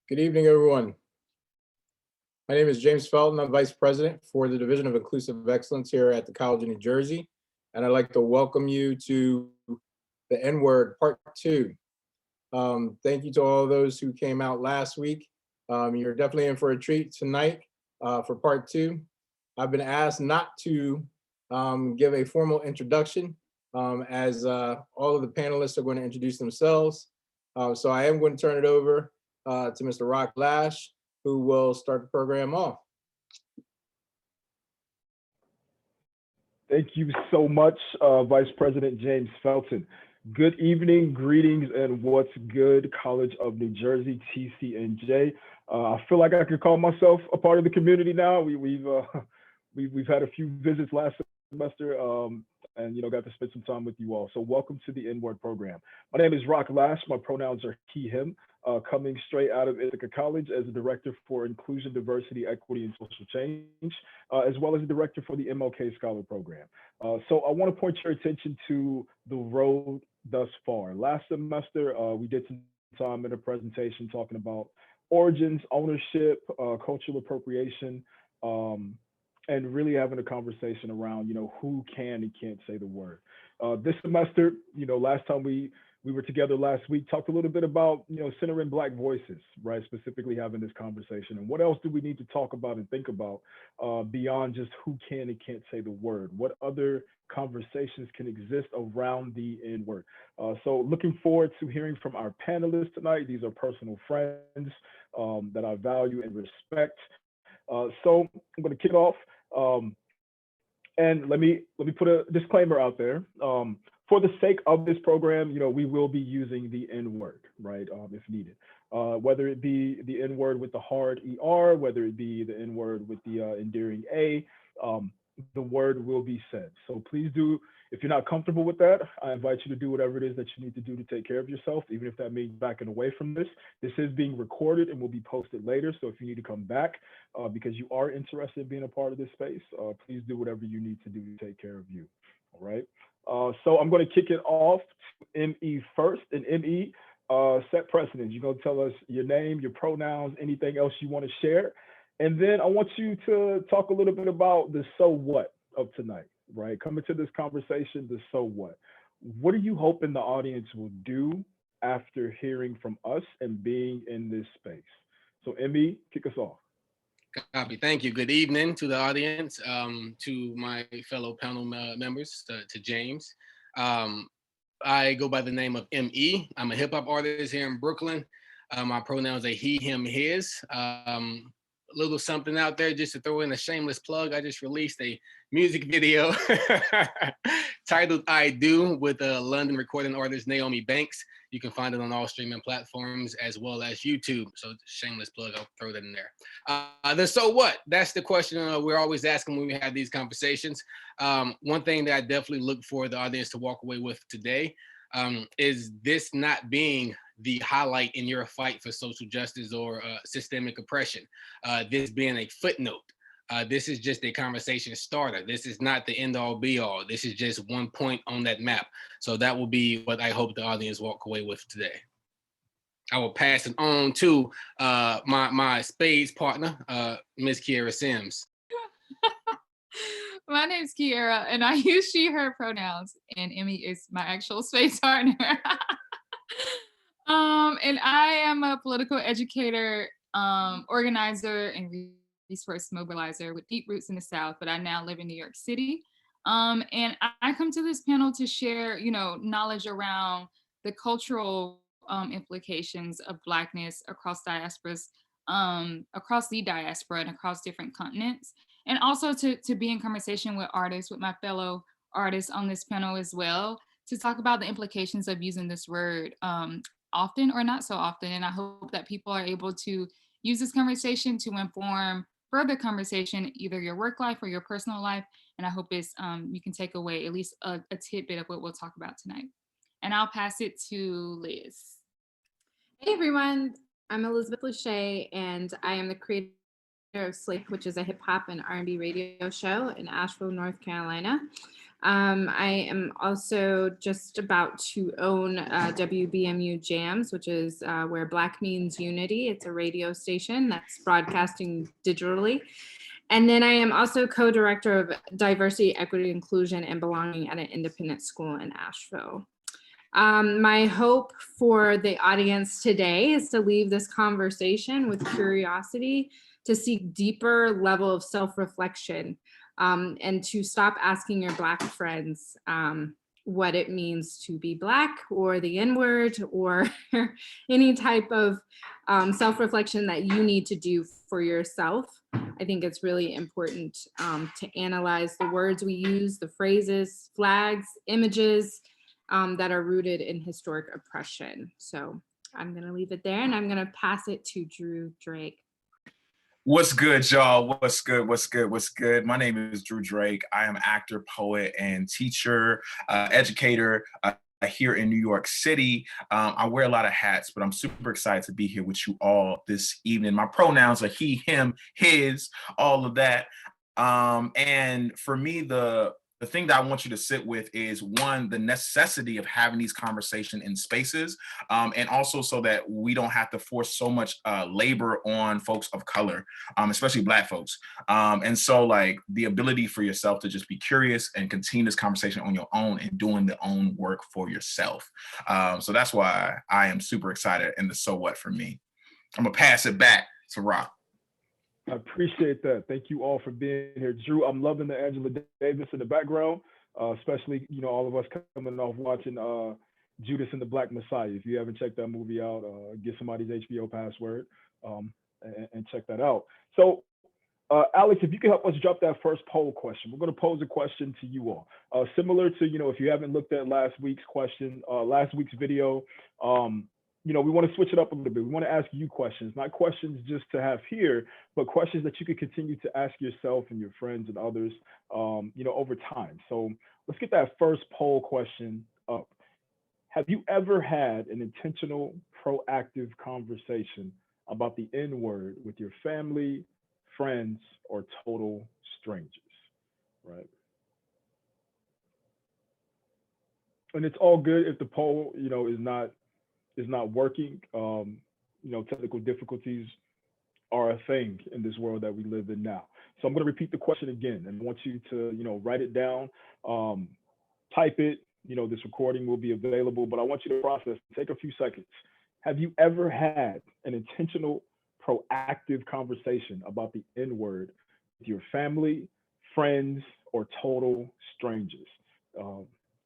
Good evening, everyone. My name is James Felton. I'm Vice President for the Division of Inclusive Excellence here at the College of New Jersey. And I'd like to welcome you to the N-Word Part 2. Thank you to all those who came out last week. You're definitely in for a treat tonight for Part 2. I've been asked not to give a formal introduction as all of the panelists are going to introduce themselves. So I am going to turn it over to Mr. RahK Lash, who will start the program off. Thank you so much, Vice President James Felton. Good evening, greetings, and what's good, College of New Jersey, TCNJ. I feel like I could call myself a part of the community now. We've had a few visits last semester, and got to spend some time with you all. So welcome to the N-Word program. My name is RahK Lash. My pronouns are he, him. Coming straight out of Ithaca College as a Director for Inclusion, Diversity, Equity, and Social Change, as well as a Director for the MLK Scholar Program. So I want to point your attention to the road thus far. Last semester, we did some time in a presentation talking about origins, ownership, cultural appropriation, and really having a conversation around, who can and can't say the word. This semester, last time we were together last week, talked a little bit about, centering Black voices, right? Specifically having this conversation. And what else do we need to talk about and think about beyond just who can and can't say the word? What other conversations can exist around the N-word? So looking forward to hearing from our panelists tonight. These are personal friends that I value and respect. So I'm going to kick off. And let me put a disclaimer out there. For the sake of this program, we will be using the N-word, right, if needed. Whether it be the N-word with the hard ER, whether it be the N-word with the endearing A, the word will be said. So please do, if you're not comfortable with that, I invite you to do whatever it is that you need to do to take care of yourself, even if that means backing away from this. This is being recorded and will be posted later. So if you need to come back because you are interested in being a part of this space, please do whatever you need to do to take care of you, all right? So I'm going to kick it off to ME first. And ME, set precedence. You're going to tell us your name, your pronouns, anything else you want to share. And then I want you to talk a little bit about the so what of tonight, right? Coming to this conversation, the so what. What are you hoping the audience will do after hearing from us and being in this space? So ME, kick us off. Copy. Thank you. Good evening to the audience, to my fellow panel members, to James. I go by the name of ME. I'm a hip hop artist here in Brooklyn. My pronouns are he, him, his. A little something out there just to throw in a shameless plug. I just released a music video titled I Do with a London recording artist, Naomi Banks. You can find it on all streaming platforms as well as YouTube. So shameless plug, I'll throw that in there. The so what? That's the question we're always asking when we have these conversations. One thing that I definitely look for the audience to walk away with today is this not being the highlight in your fight for social justice or systemic oppression. This being a footnote. This is just a conversation starter. This is not the end all be all. This is just one point on that map. So that will be what I hope the audience walk away with today. I will pass it on to my spades partner, Ms. Kierra Sims. My name's Kierra, and I use she, her pronouns, and Emmy is my actual spades partner. And I am a political educator, organizer, and resource mobilizer with deep roots in the South, but I now live in New York City. And I come to this panel to share, knowledge around the cultural implications of Blackness across diasporas, across the diaspora and across different continents. And also to be in conversation with artists, with my fellow artists on this panel as well, to talk about the implications of using this word often or not so often. And I hope that people are able to use this conversation to inform further conversation, either your work life or your personal life. And I hope it's you can take away at least a tidbit of what we'll talk about tonight. And I'll pass it to Liz. Hey everyone, I'm Elizabeth Lachey, and I am the creator of Slate, which is a hip hop and R&B radio show in Asheville, North Carolina. I am also just about to own WBMU Jams, which is where Black Means Unity. It's a radio station that's broadcasting digitally. And then I am also co-director of Diversity, Equity, Inclusion, and Belonging at an independent school in Asheville. My hope for the audience today is to leave this conversation with curiosity, to seek deeper level of self-reflection, and to stop asking your Black friends what it means to be Black, or the N-word, or any type of self-reflection that you need to do for yourself. I think it's really important to analyze the words we use, the phrases, flags, images that are rooted in historic oppression. So I'm gonna leave it there, and I'm gonna pass it to Drew Drake. What's good, y'all? What's good? What's good? What's good? My name is Drew Drake. I am actor, poet, and teacher, educator here in New York City. I wear a lot of hats, but I'm super excited to be here with you all this evening. My pronouns are he, him, his, all of that. And for me, the thing that I want you to sit with is, one, the necessity of having these conversations in spaces, and also so that we don't have to force so much labor on folks of color, especially Black folks. And so, like, the ability for yourself to just be curious and continue this conversation on your own and doing the own work for yourself. So that's why I am super excited, and the so what for me. I'm gonna pass it back to RahK. I appreciate that. Thank you all for being here. Drew, I'm loving the Angela Davis in the background, especially, you know, all of us coming off watching Judas and the Black Messiah. If you haven't checked that movie out, get somebody's HBO password and check that out. So, Alex, if you could help us drop that first poll question. We're going to pose a question to you all. Similar to, you know, if you haven't looked at last week's question, last week's video, you know, we want to switch it up a little bit. We want to ask you questions, not questions just to have here, but questions that you could continue to ask yourself and your friends and others, you know, over time. So let's get that first poll question up. Have you ever had an intentional, proactive conversation about the N-word with your family, friends, or total strangers, right? And it's all good if the poll, you know, is not working. You know, technical difficulties are a thing in this world that we live in now. So I'm going to repeat the question again, and I want you to, you know, write it down, type it. You know, this recording will be available, but I want you to process. Take a few seconds. Have you ever had an intentional, proactive conversation about the N-word with your family, friends, or total strangers?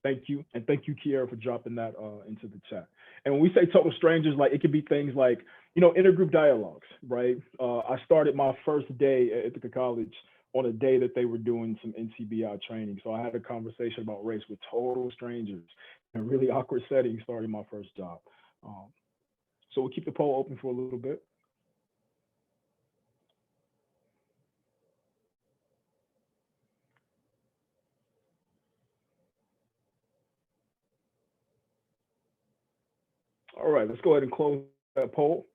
Thank you. And thank you, Kierra, for dropping that into the chat. And when we say total strangers, like, it could be things like, you know, intergroup dialogues, right? I started my first day at Ithaca College on a day that they were doing some NCBI training. So I had a conversation about race with total strangers in a really awkward setting starting my first job. So we'll keep the poll open for a little bit. All right, let's go ahead and close that poll.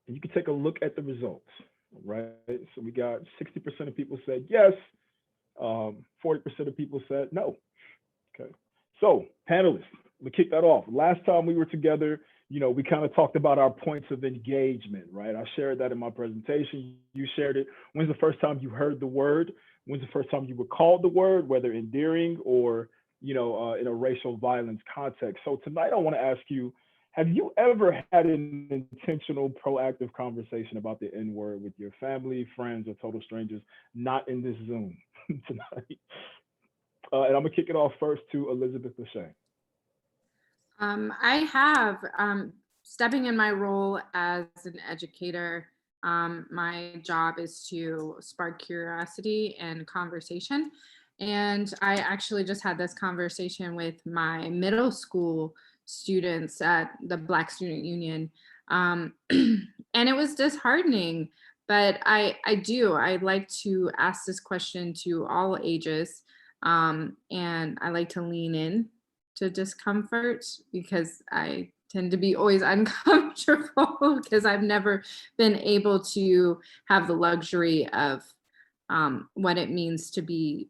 And you can take a look at the results, right? So we got 60% of people said yes, 40% of people said no. Okay, so panelists, we kick that off. Last time we were together, you know, we kind of talked about our points of engagement, right? I shared that in my presentation. You shared it. When's the first time you heard the word? When's the first time you were called the word, whether endearing or, you know, in a racial violence context? So tonight I want to ask you, have you ever had an intentional, proactive conversation about the N-word with your family, friends, or total strangers, not in this Zoom tonight? And I'm gonna kick it off first to Elizabeth Lachey. I have, stepping in my role as an educator, my job is to spark curiosity and conversation. And I actually just had this conversation with my middle school students at the Black Student Union. And it was disheartening, but I like to ask this question to all ages. And I like to lean in to discomfort because I tend to be always uncomfortable because I've never been able to have the luxury of what it means to be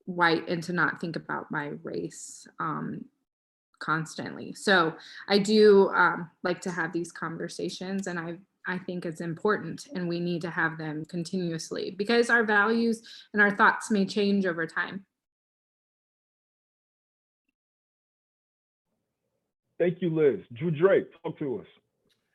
white and to not think about my race constantly. So I do like to have these conversations, and I think it's important, and we need to have them continuously because our values and our thoughts may change over time. Thank you, Liz. Drew Drake, talk to us.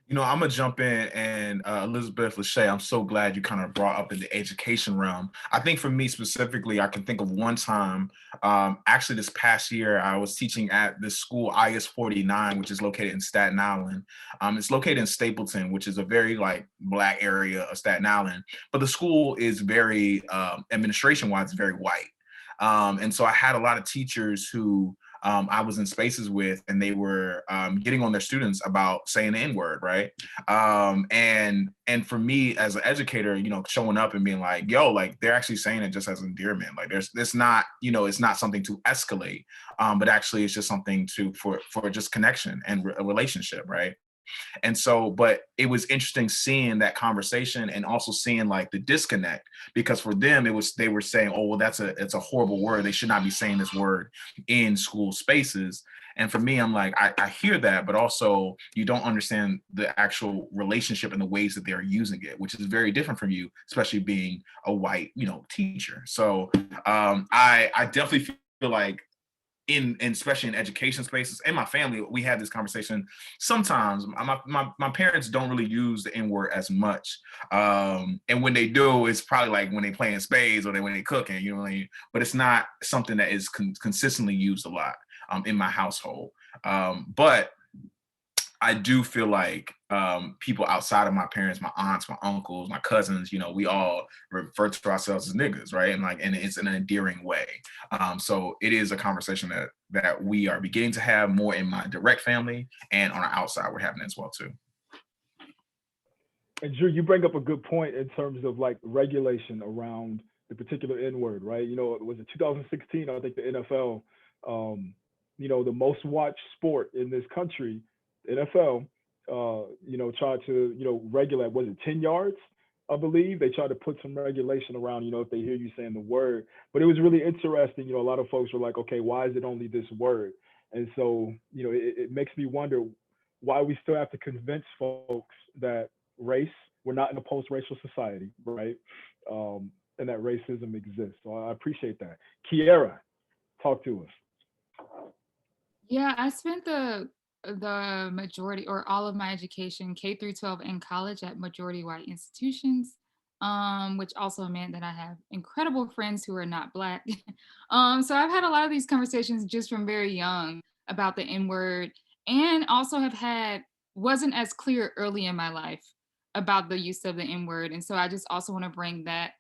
You know, I'm gonna jump in, and Elizabeth Lachey, I'm so glad you kind of brought up in the education realm. I think for me specifically, I can think of one time, actually this past year, I was teaching at this school, IS 49, which is located in Staten Island. It's located in Stapleton, which is a very like Black area of Staten Island, but the school is very, administration-wise, very white. And so I had a lot of teachers who I was in spaces with, and they were getting on their students about saying the N-word, right? And for me as an educator, you know, showing up and being like, yo, like they're actually saying it just as endearment. Like it's not, you know, it's not something to escalate, but actually it's just something for just connection and a relationship, right? And so, but it was interesting seeing that conversation and also seeing like the disconnect, because for them, they were saying, oh, well, it's a horrible word. They should not be saying this word in school spaces. And for me, I'm like, I hear that, but also you don't understand the actual relationship and the ways that they're using it, which is very different from you, especially being a white, you know, teacher. So I definitely feel like especially in education spaces, and my family, we had this conversation. Sometimes my parents don't really use the N-word as much. And when they do, it's probably like when they playing spades or when they cooking, you know what I mean? But it's not something that is consistently used a lot in my household. But I do feel like people outside of my parents, my aunts, my uncles, my cousins, you know, we all refer to ourselves as niggas, right? And it's in an endearing way. So it is a conversation that we are beginning to have more in my direct family, and on our outside, we're having it as well too. And Drew, you bring up a good point in terms of like regulation around the particular N-word, right? You know, it was in 2016, I think the NFL, you know, the most watched sport in this country, NFL, you know, tried to, you know, regulate, was it 10 yards? I believe they tried to put some regulation around, you know, if they hear you saying the word. But it was really interesting. You know, a lot of folks were like, okay, why is it only this word? And so, you know, it makes me wonder why we still have to convince folks that race, we're not in a post-racial society, right? And that racism exists. So I appreciate that. Kierra, talk to us. Yeah, I spent the majority or all of my education, K through 12 and college, at majority white institutions, which also meant that I have incredible friends who are not Black. So I've had a lot of these conversations just from very young about the N-word, and also wasn't as clear early in my life about the use of the N-word. And so I just also want to bring that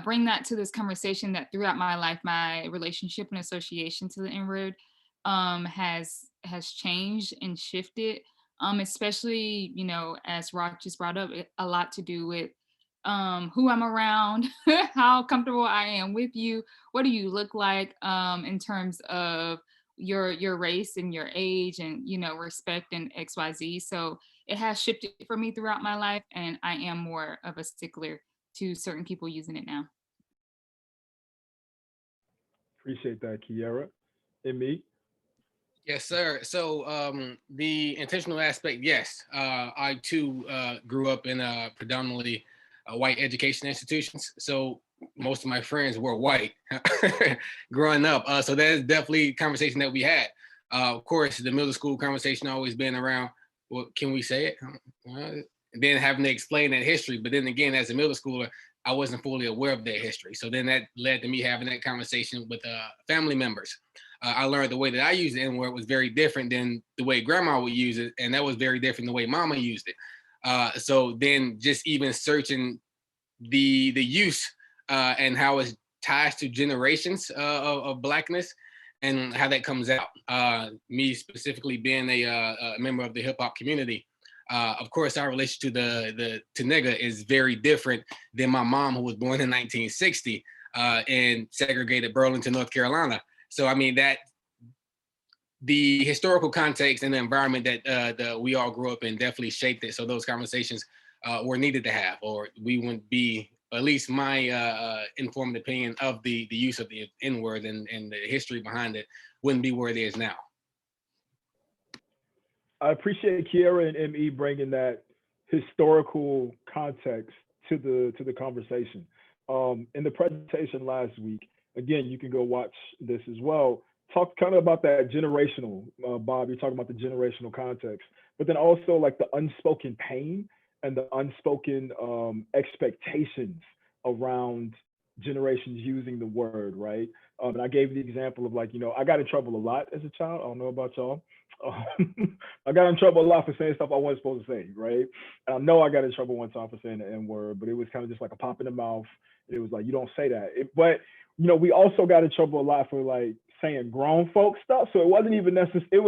bring that to this conversation, that throughout my life, my relationship and association to the N-word has changed and shifted, especially, you know, as RahK just brought up, a lot to do with who I'm around, how comfortable I am with you, what do you look like in terms of your race and your age, and, you know, respect and XYZ. So it has shifted for me throughout my life, and I am more of a stickler to certain people using it now. Appreciate that, Kierra. And me? Yes, sir. So the intentional aspect, yes. I too grew up in predominantly white education institutions. So most of my friends were white growing up. So that is definitely a conversation that we had. Of course, the middle school conversation always been around, well, can we say it? Then having to explain that history. But then again, as a middle schooler, I wasn't fully aware of that history. So then that led to me having that conversation with family members. I learned the way that I used the N-word was very different than the way grandma would use it. And that was very different the way mama used it. So then just even searching the use and how it ties to generations of Blackness and how that comes out. Me specifically being a member of the hip hop community, of course, our relation to nigga is very different than my mom, who was born in 1960 in segregated Burlington, North Carolina. So I mean, that the historical context and the environment that we all grew up in definitely shaped it. So those conversations were needed to have, or we wouldn't be at least my informed opinion of the use of the N-word and the history behind it wouldn't be where it is now. I appreciate Kierra and ME bringing that historical context to the conversation. In the presentation last week, again, you can go watch this as well. Talk kind of about that generational, Bob, you're talking about the generational context, but then also like the unspoken pain and the unspoken expectations around generations using the word, right? And I gave the example of like, I got in trouble a lot as a child. I don't know about y'all. I got in trouble a lot for saying stuff I wasn't supposed to say, right? And I know I got in trouble one time for saying the N-word, but it was kind of just like a pop in the mouth. It was like, you don't say that. But we also got in trouble a lot for like saying grown folk stuff. So it wasn't even necessary. It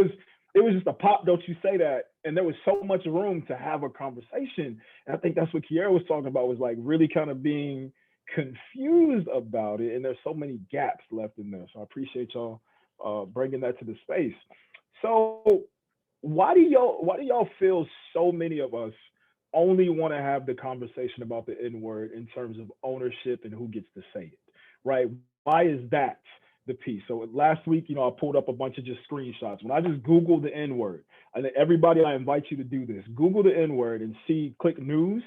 was just a pop, don't you say that? And there was so much room to have a conversation. And I think that's what Kierra was talking about, was like really kind of being confused about it. And there's so many gaps left in there. So I appreciate y'all bringing that to the space. So why do y'all feel so many of us only want to have the conversation about the N-word in terms of ownership and who gets to say it, right? Why is that the piece? So last week, I pulled up a bunch of just screenshots. When I just Googled the N-word, and everybody, I invite you to do this. Google the N-word and click news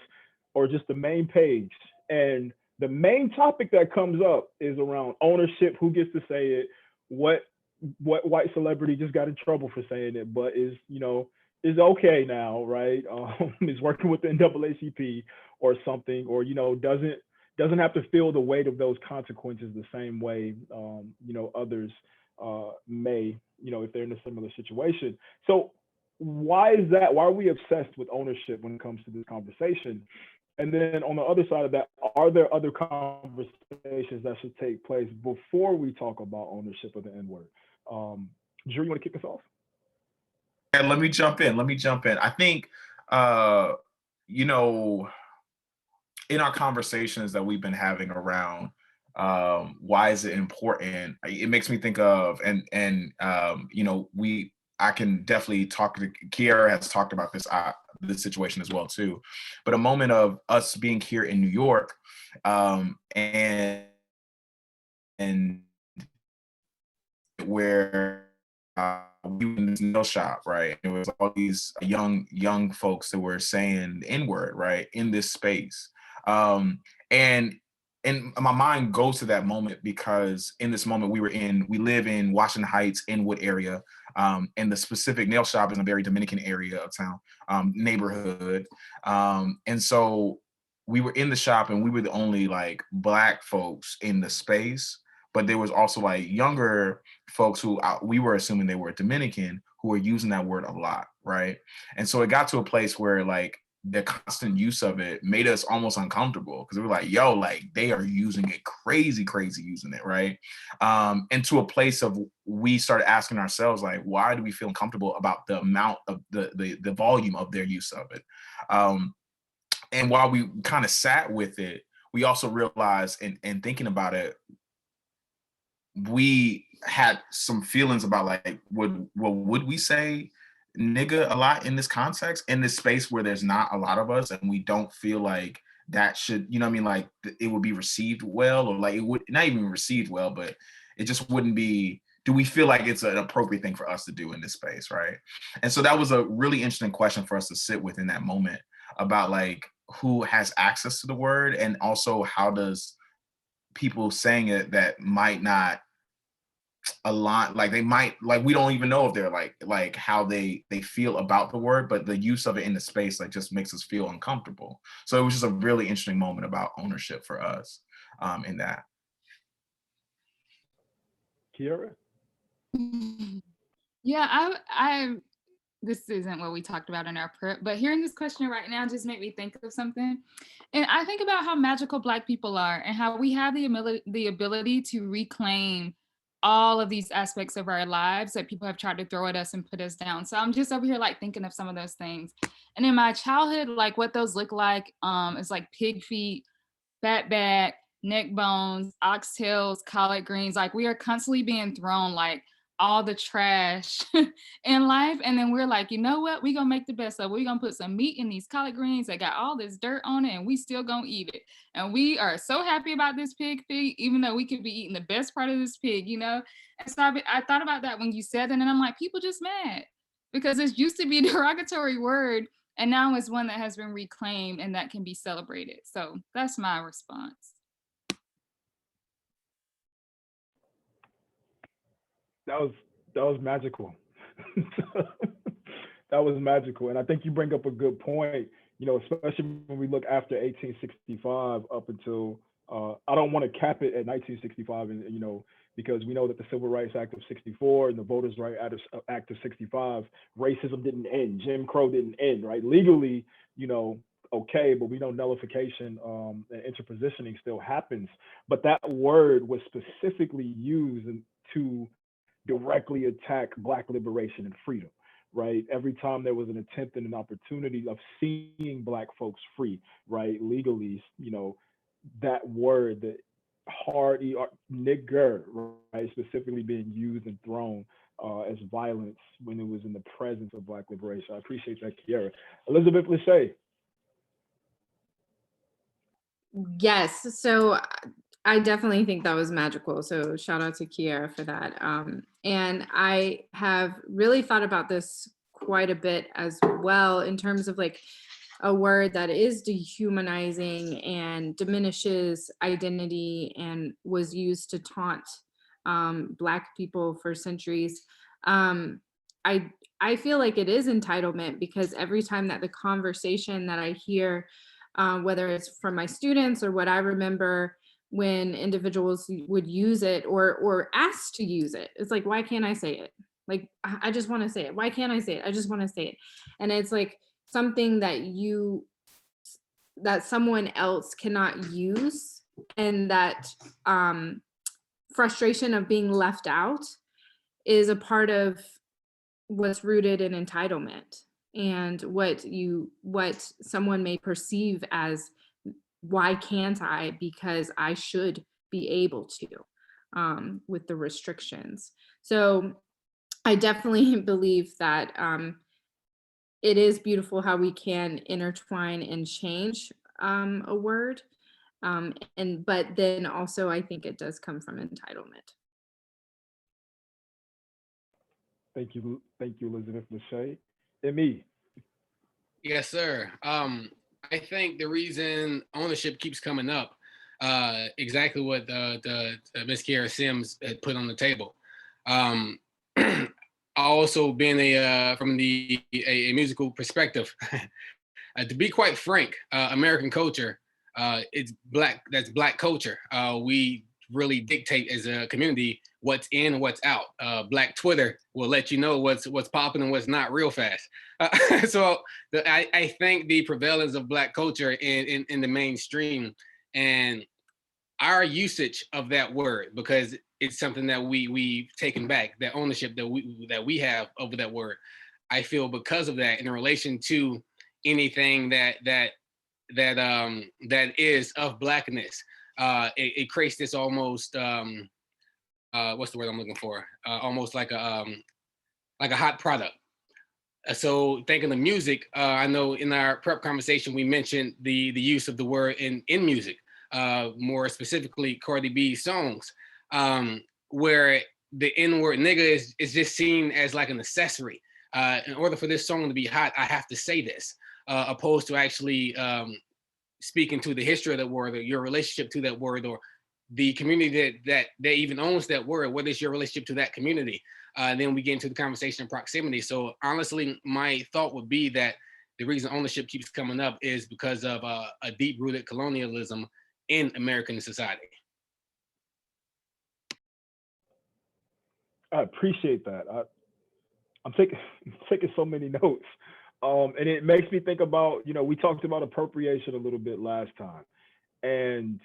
or just the main page. And the main topic that comes up is around ownership, who gets to say it, what white celebrity just got in trouble for saying it, but is okay now, right? Is working with the NAACP or something, or doesn't have to feel the weight of those consequences the same way others may, if they're in a similar situation. So why is that? Why are we obsessed with ownership when it comes to this conversation? And then on the other side of that, are there other conversations that should take place before we talk about ownership of the N-word? Drew, you want to kick us off? Yeah, let me jump in. I think, in our conversations that we've been having around why is it important, it makes me think of, I can definitely talk to, Kierra has talked about this situation as well too, but a moment of us being here in New York, and where we were in this nail shop, right? It was all these young folks that were saying the N-word, right, in this space. And my mind goes to that moment because in this moment we live in Washington Heights, Inwood area, and the specific nail shop is in a very Dominican area of town, neighborhood. And so we were in the shop and we were the only like Black folks in the space, but there was also like younger folks who we were assuming they were Dominican who were using that word a lot, right? And so it got to a place where like the constant use of it made us almost uncomfortable because we were like, yo, like they are using it crazy using it, right? And to a place of we started asking ourselves, like, why do we feel uncomfortable about the amount of the volume of their use of it? And while we kind of sat with it, we also realized in thinking about it, we had some feelings about like, would we say nigga a lot in this context, in this space where there's not a lot of us and we don't feel like that should, like it would be received well, or like it would not even received well, but it just wouldn't be, do we feel like it's an appropriate thing for us to do in this space, right? And so that was a really interesting question for us to sit with in that moment about like who has access to the word, and also how does people saying it that might not align, like they might, like we don't even know if they're like how they feel about the word, but the use of it in the space like just makes us feel uncomfortable. So it was just a really interesting moment about ownership for us in that. Kierra? Yeah, I this isn't what we talked about in our prep, but hearing this question right now just made me think of something. And I think about how magical Black people are and how we have the ability to reclaim all of these aspects of our lives that people have tried to throw at us and put us down. So I'm just over here like thinking of some of those things. And in my childhood, like what those look like is like pig feet, fat back, neck bones, oxtails, collard greens. Like we are constantly being thrown like all the trash in life. And then we're like, you know what? We're gonna make the best of it. We're gonna put some meat in these collard greens that got all this dirt on it, and we still gonna eat it. And we are so happy about this pig feet, even though we could be eating the best part of this pig, you know? And so I thought about that when you said that, and I'm like, people just mad because it used to be a derogatory word, and now it's one that has been reclaimed and that can be celebrated. So that's my response. That was magical. That was magical, and I think you bring up a good point. You know, especially when we look after 1865 up until I don't want to cap it at 1965, and you know, because we know that the Civil Rights Act of '64 and the Voters' Right Act of '65, racism didn't end, Jim Crow didn't end, right? Legally, you know, okay, but we know nullification and interpositioning still happens. But that word was specifically used to directly attack Black liberation and freedom, right? Every time there was an attempt and an opportunity of seeing Black folks free, right, legally, you know, that word, the hard nigger, right, specifically being used and thrown as violence when it was in the presence of Black liberation. I appreciate that, Kierra. Elizabeth Lachey. Yes, so I definitely think that was magical. So shout out to Kierra for that. And I have really thought about this quite a bit as well in terms of like a word that is dehumanizing and diminishes identity and was used to taunt Black people for centuries. I feel like it is entitlement because every time that the conversation that I hear, whether it's from my students or what I remember when individuals would use it or ask to use it, it's like, why can't I say it? Like, I just want to say it. Why can't I say it? I just want to say it. And it's like something that someone else cannot use, and that frustration of being left out is a part of what's rooted in entitlement and what someone may perceive as, why can't I? Because I should be able to, with the restrictions. So I definitely believe that it is beautiful how we can intertwine and change a word. But then also I think it does come from entitlement. Thank you, Elizabeth Lachey. Me. Yes, sir. I think the reason ownership keeps coming up, exactly what the Miss Kierra Sims had put on the table. Also being from a musical perspective, to be quite frank, American culture, it's that's Black culture. We really dictate as a community what's in, what's out. Black Twitter will let you know what's popping and what's not real fast. So I think the prevalence of Black culture in the mainstream and our usage of that word, because it's something that we've taken back, that ownership that we have over that word. I feel because of that, in relation to anything that is of Blackness, it creates this almost what's the word I'm looking for? Almost like a hot product. So thinking of music, I know in our prep conversation we mentioned the use of the word in music, more specifically Cardi B songs, where the N-word nigga is just seen as like an accessory. In order for this song to be hot, I have to say this, opposed to actually speaking to the history of that word, or your relationship to that word, or the community that even owns that word. What is your relationship to that community? Then we get into the conversation of proximity. So honestly, my thought would be that the reason ownership keeps coming up is because of a deep-rooted colonialism in American society. I appreciate that. I'm taking so many notes. And it makes me think about, we talked about appropriation a little bit last time. And,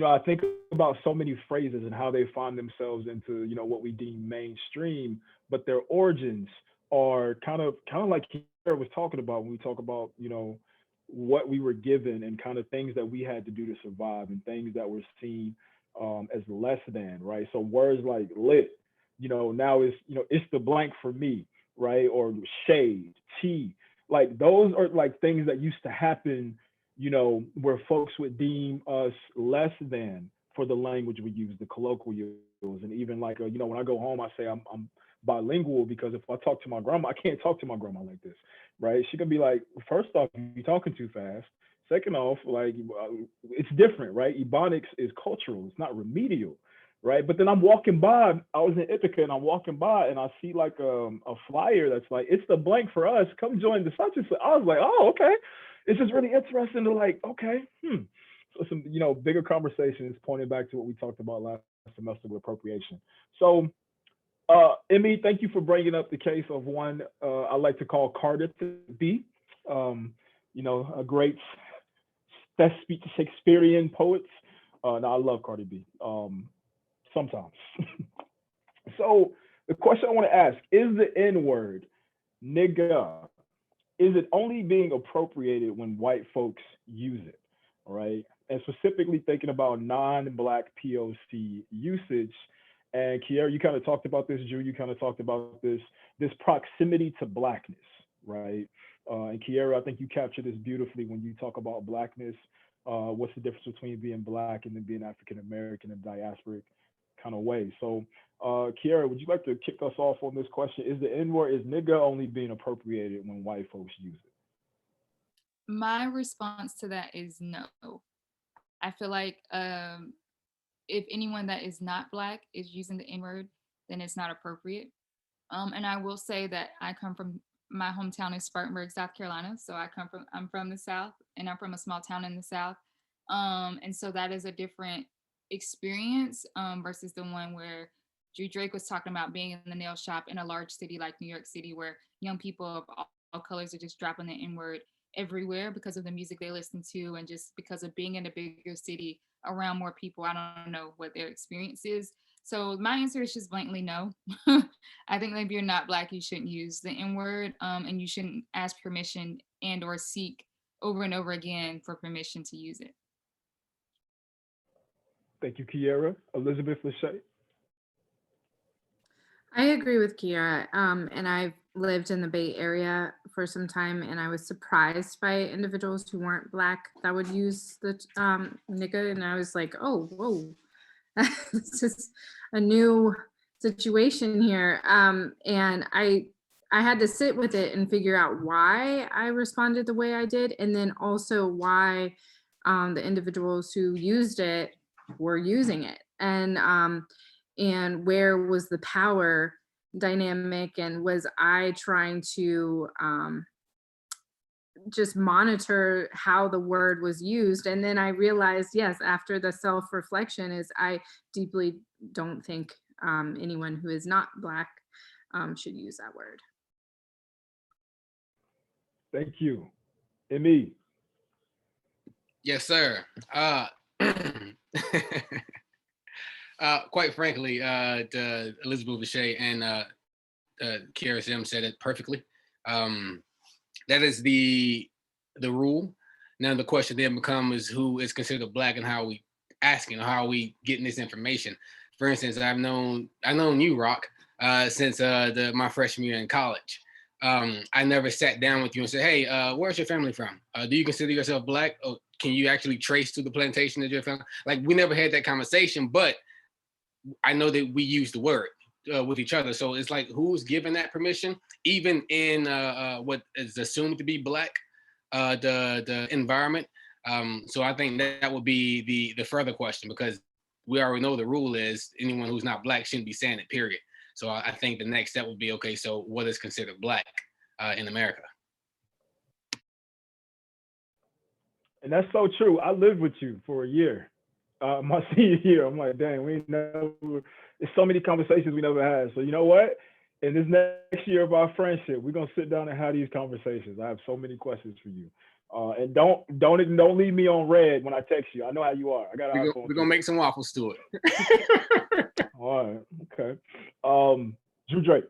I think about so many phrases and how they find themselves into, what we deem mainstream, but their origins are kind of like Kierra was talking about when we talk about, what we were given and kind of things that we had to do to survive and things that were seen as less than, right? So words like lit, now it's the blank for me, right? Or shade, tea. Like those are like things that used to happen, where folks would deem us less than for the language we use, the colloquials. And even like, when I go home, I say I'm bilingual, because if I talk to my grandma, I can't talk to my grandma like this, right? She could be like, first off, you're talking too fast. Second off, like, it's different, right? Ebonics is cultural, it's not remedial, right? But then I'm walking by, I was in Ithaca, and I'm walking by and I see like a flyer that's like, it's the blank for us, come join the such and such. I was like, oh, okay. It's just really interesting to like, okay, So some, bigger conversations pointing back to what we talked about last semester with appropriation. So, Emmy, thank you for bringing up the case of one I like to call Cardiff B. A great Shakespearean poet. No, I love Cardi B. Sometimes. So the question I want to ask is the N-word, nigga, is it only being appropriated when white folks use it? All right. And specifically thinking about non-Black POC usage. And Kierra, you kind of talked about this, Drew, you kind of talked about this proximity to Blackness, right? And Kierra, I think you captured this beautifully when you talk about Blackness. What's the difference between being Black and then being African-American in a diasporic kind of way? So Kierra, would you like to kick us off on this question? Is the N-word, is nigga only being appropriated when white folks use it? My response to that is no. I feel like if anyone that is not Black is using the N-word, then it's not appropriate. And I will say that I come from, my hometown is Spartanburg, South Carolina. So I'm from the South, and I'm from a small town in the South. And so that is a different experience versus the one where Drew Drake was talking about being in the nail shop in a large city like New York City, where young people of all colors are just dropping the N-word everywhere because of the music they listen to, and just because of being in a bigger city around more people. I don't know what their experience is. So my answer is just blatantly no. I think that if you're not Black, you shouldn't use the N-word, and you shouldn't ask permission and or seek over and over again for permission to use it. Thank you, Kierra. Elizabeth Lachey. I agree with Kierra, and I've lived in the Bay Area for some time, and I was surprised by individuals who weren't Black that would use the nigga, and I was like, oh, whoa, this is a new situation here, and I had to sit with it and figure out why I responded the way I did, and then also why the individuals who used it were using it, and where was the power dynamic, and was I trying to just monitor how the word was used? And then I realized, yes, after the self-reflection, is I deeply don't think anyone who is not Black should use that word. Thank you. Emmy. Yes, sir. Quite frankly, Elizabeth Lachey and Kierra Sims said it perfectly. That is the rule. Now the question then becomes who is considered Black and how are we asking, or how are we getting this information? For instance, I've known you, RahK, since my freshman year in college. I never sat down with you and said, hey, where's your family from? Do you consider yourself Black? Or can you actually trace to the plantation that you're from? Like, we never had that conversation, but I know that we use the word with each other. So it's like, who's given that permission? Even in what is assumed to be Black, the environment. So I think that would be the further question, because we already know the rule is anyone who's not Black shouldn't be saying it, period. So I think the next step would be, okay, so what is considered Black in America? And that's so true. I lived with you for a year. My senior year, I'm like, dang, there's so many conversations we never had. So you know what? In this next year of our friendship, we're gonna sit down and have these conversations. I have so many questions for you. And don't leave me on red when I text you. I know how you are. We're gonna make some waffles to it. All right, okay. Drew Drake.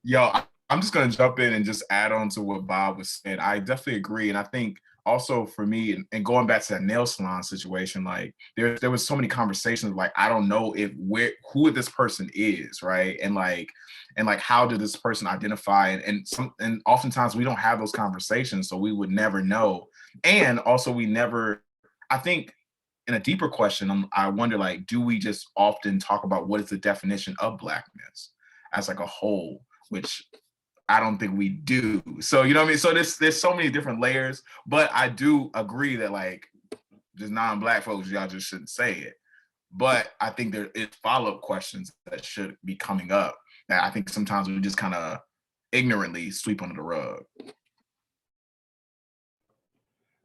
Yo, I'm just gonna jump in and just add on to what Bob was saying. I definitely agree, and I think also for me, and going back to that nail salon situation, like there was so many conversations, like I don't know who this person is, right? And like how did this person identify? And oftentimes we don't have those conversations, so we would never know. And also we never, I think in a deeper question, I wonder, like, do we just often talk about what is the definition of Blackness as like a whole, which I don't think we do. So, you know what I mean? So there's so many different layers, but I do agree that like just non-Black folks, y'all just shouldn't say it. But I think there is follow-up questions that should be coming up that I think sometimes we just kind of ignorantly sweep under the rug.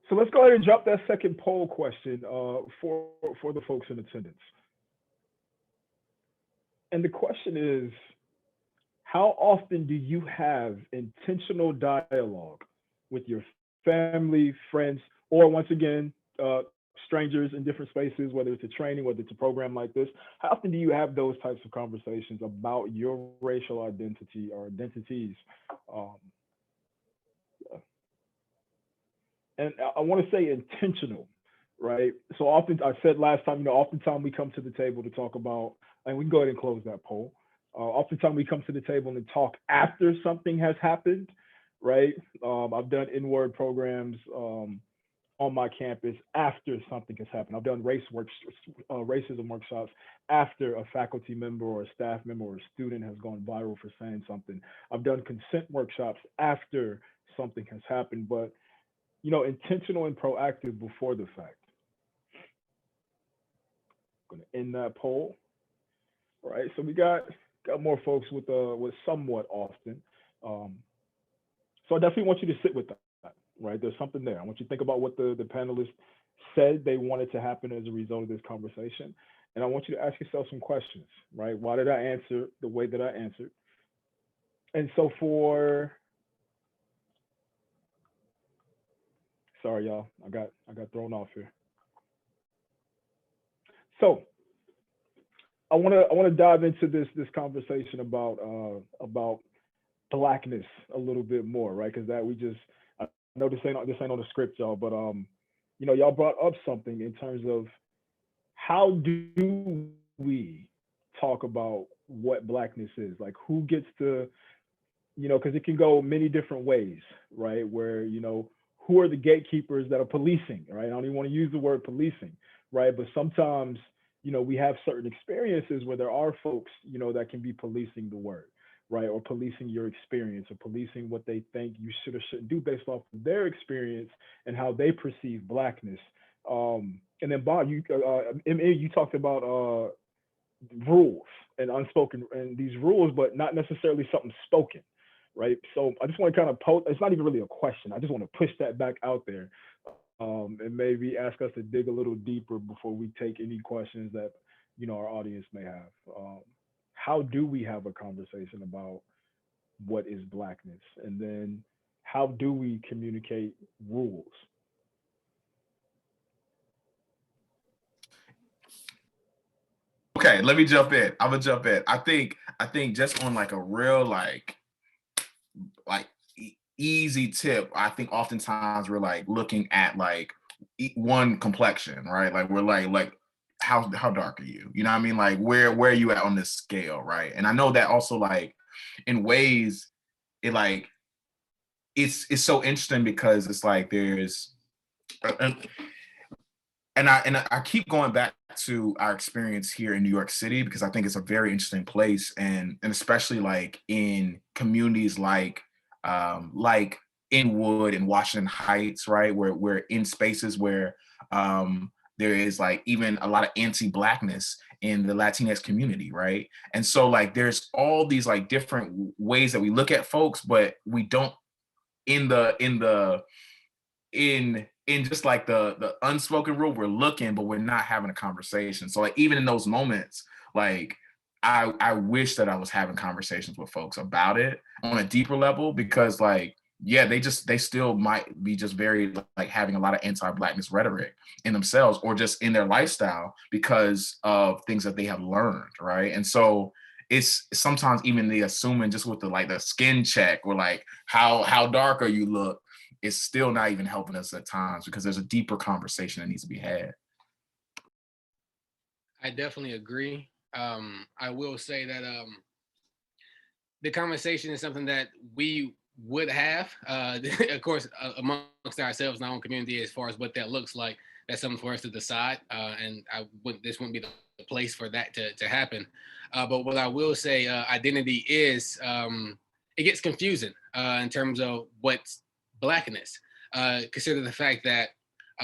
So let's go ahead and drop that second poll question for the folks in attendance. And the question is, how often do you have intentional dialogue with your family, friends, or once again, strangers in different spaces, whether it's a training, whether it's a program like this? How often do you have those types of conversations about your racial identity or identities? And I want to say intentional, right? So often, I said last time, oftentimes we come to the table to talk about, and we can go ahead and close that poll. Oftentimes we come to the table and talk after something has happened, right? I've done inward programs on my campus after something has happened. I've done racism workshops after a faculty member or a staff member or a student has gone viral for saying something. I've done consent workshops after something has happened, but intentional and proactive before the fact. I'm gonna end that poll. All right, so we got more folks with somewhat often. So I definitely want you to sit with that, right? There's something there. I want you to think about what the panelists said they wanted to happen as a result of this conversation. And I want you to ask yourself some questions, right? Why did I answer the way that I answered? And so sorry, y'all, I got thrown off here. So I want to dive into this conversation about Blackness a little bit more, right? Because I know this ain't on the script, y'all, but y'all brought up something in terms of how do we talk about what Blackness is? Like, who gets to, because it can go many different ways, right? Where who are the gatekeepers that are policing, right? I don't even want to use the word policing, right? But sometimes, we have certain experiences where there are folks, that can be policing the word, right? Or policing your experience, or policing what they think you should or shouldn't do based off of their experience and how they perceive Blackness. And then Bob, you talked about rules and unspoken, and these rules, but not necessarily something spoken, right? So I just want to kind of it's not even really a question. I just want to push that back out there, and maybe ask us to dig a little deeper before we take any questions that our audience may have. How do we have a conversation about what is Blackness, and then how do we communicate rules? Okay, let me jump in. I'm gonna jump in. I think just on like a real like easy tip, I think oftentimes we're like looking at like one complexion, right? Like we're like how dark are you? You know what I mean? Like where are you at on this scale, right? And I know that also like in ways it like it's so interesting because it's like there's and I keep going back to our experience here in New York City because I think it's a very interesting place, and especially like in communities like Inwood and Washington Heights, right, where we're in spaces where there is like even a lot of anti-Blackness in the Latinx community, right? And so like there's all these like different ways that we look at folks, but we don't in just like the unspoken rule, we're looking, but we're not having a conversation. So like even in those moments, like I wish that I was having conversations with folks about it on a deeper level, because like, yeah, they still might be just very like having a lot of anti-Blackness rhetoric in themselves or just in their lifestyle because of things that they have learned, right? And so it's sometimes even the assuming just with the like the skin check or like how dark are you look, it's still not even helping us at times because there's a deeper conversation that needs to be had. I definitely agree. I will say that the conversation is something that we would have, of course, amongst ourselves in our own community, as far as what that looks like. That's something for us to decide, and this wouldn't be the place for that to happen. But what I will say, identity is, it gets confusing in terms of what's Blackness. Consider the fact that,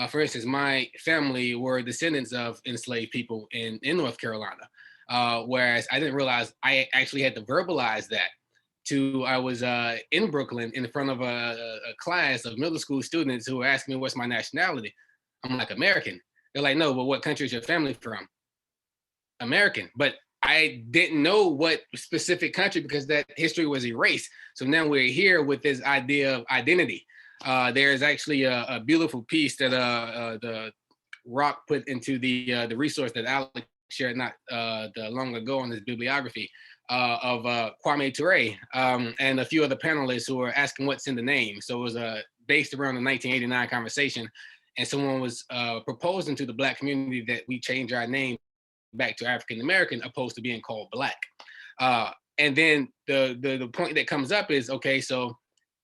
for instance, my family were descendants of enslaved people in North Carolina, whereas I didn't realize I actually had to verbalize that. I was in Brooklyn in front of a class of middle school students who were asking me what's my nationality. I'm like, American. They're like, no, but what country is your family from? American. But I didn't know what specific country because that history was erased. So now we're here with this idea of identity. There's actually a beautiful piece that the RahK put into the resource that Alex shared not long ago on his bibliography of Kwame Ture and a few other panelists who were asking what's in the name. So it was based around the 1989 conversation, and someone was proposing to the Black community that we change our name back to African American opposed to being called Black. And then the point that comes up is, okay, so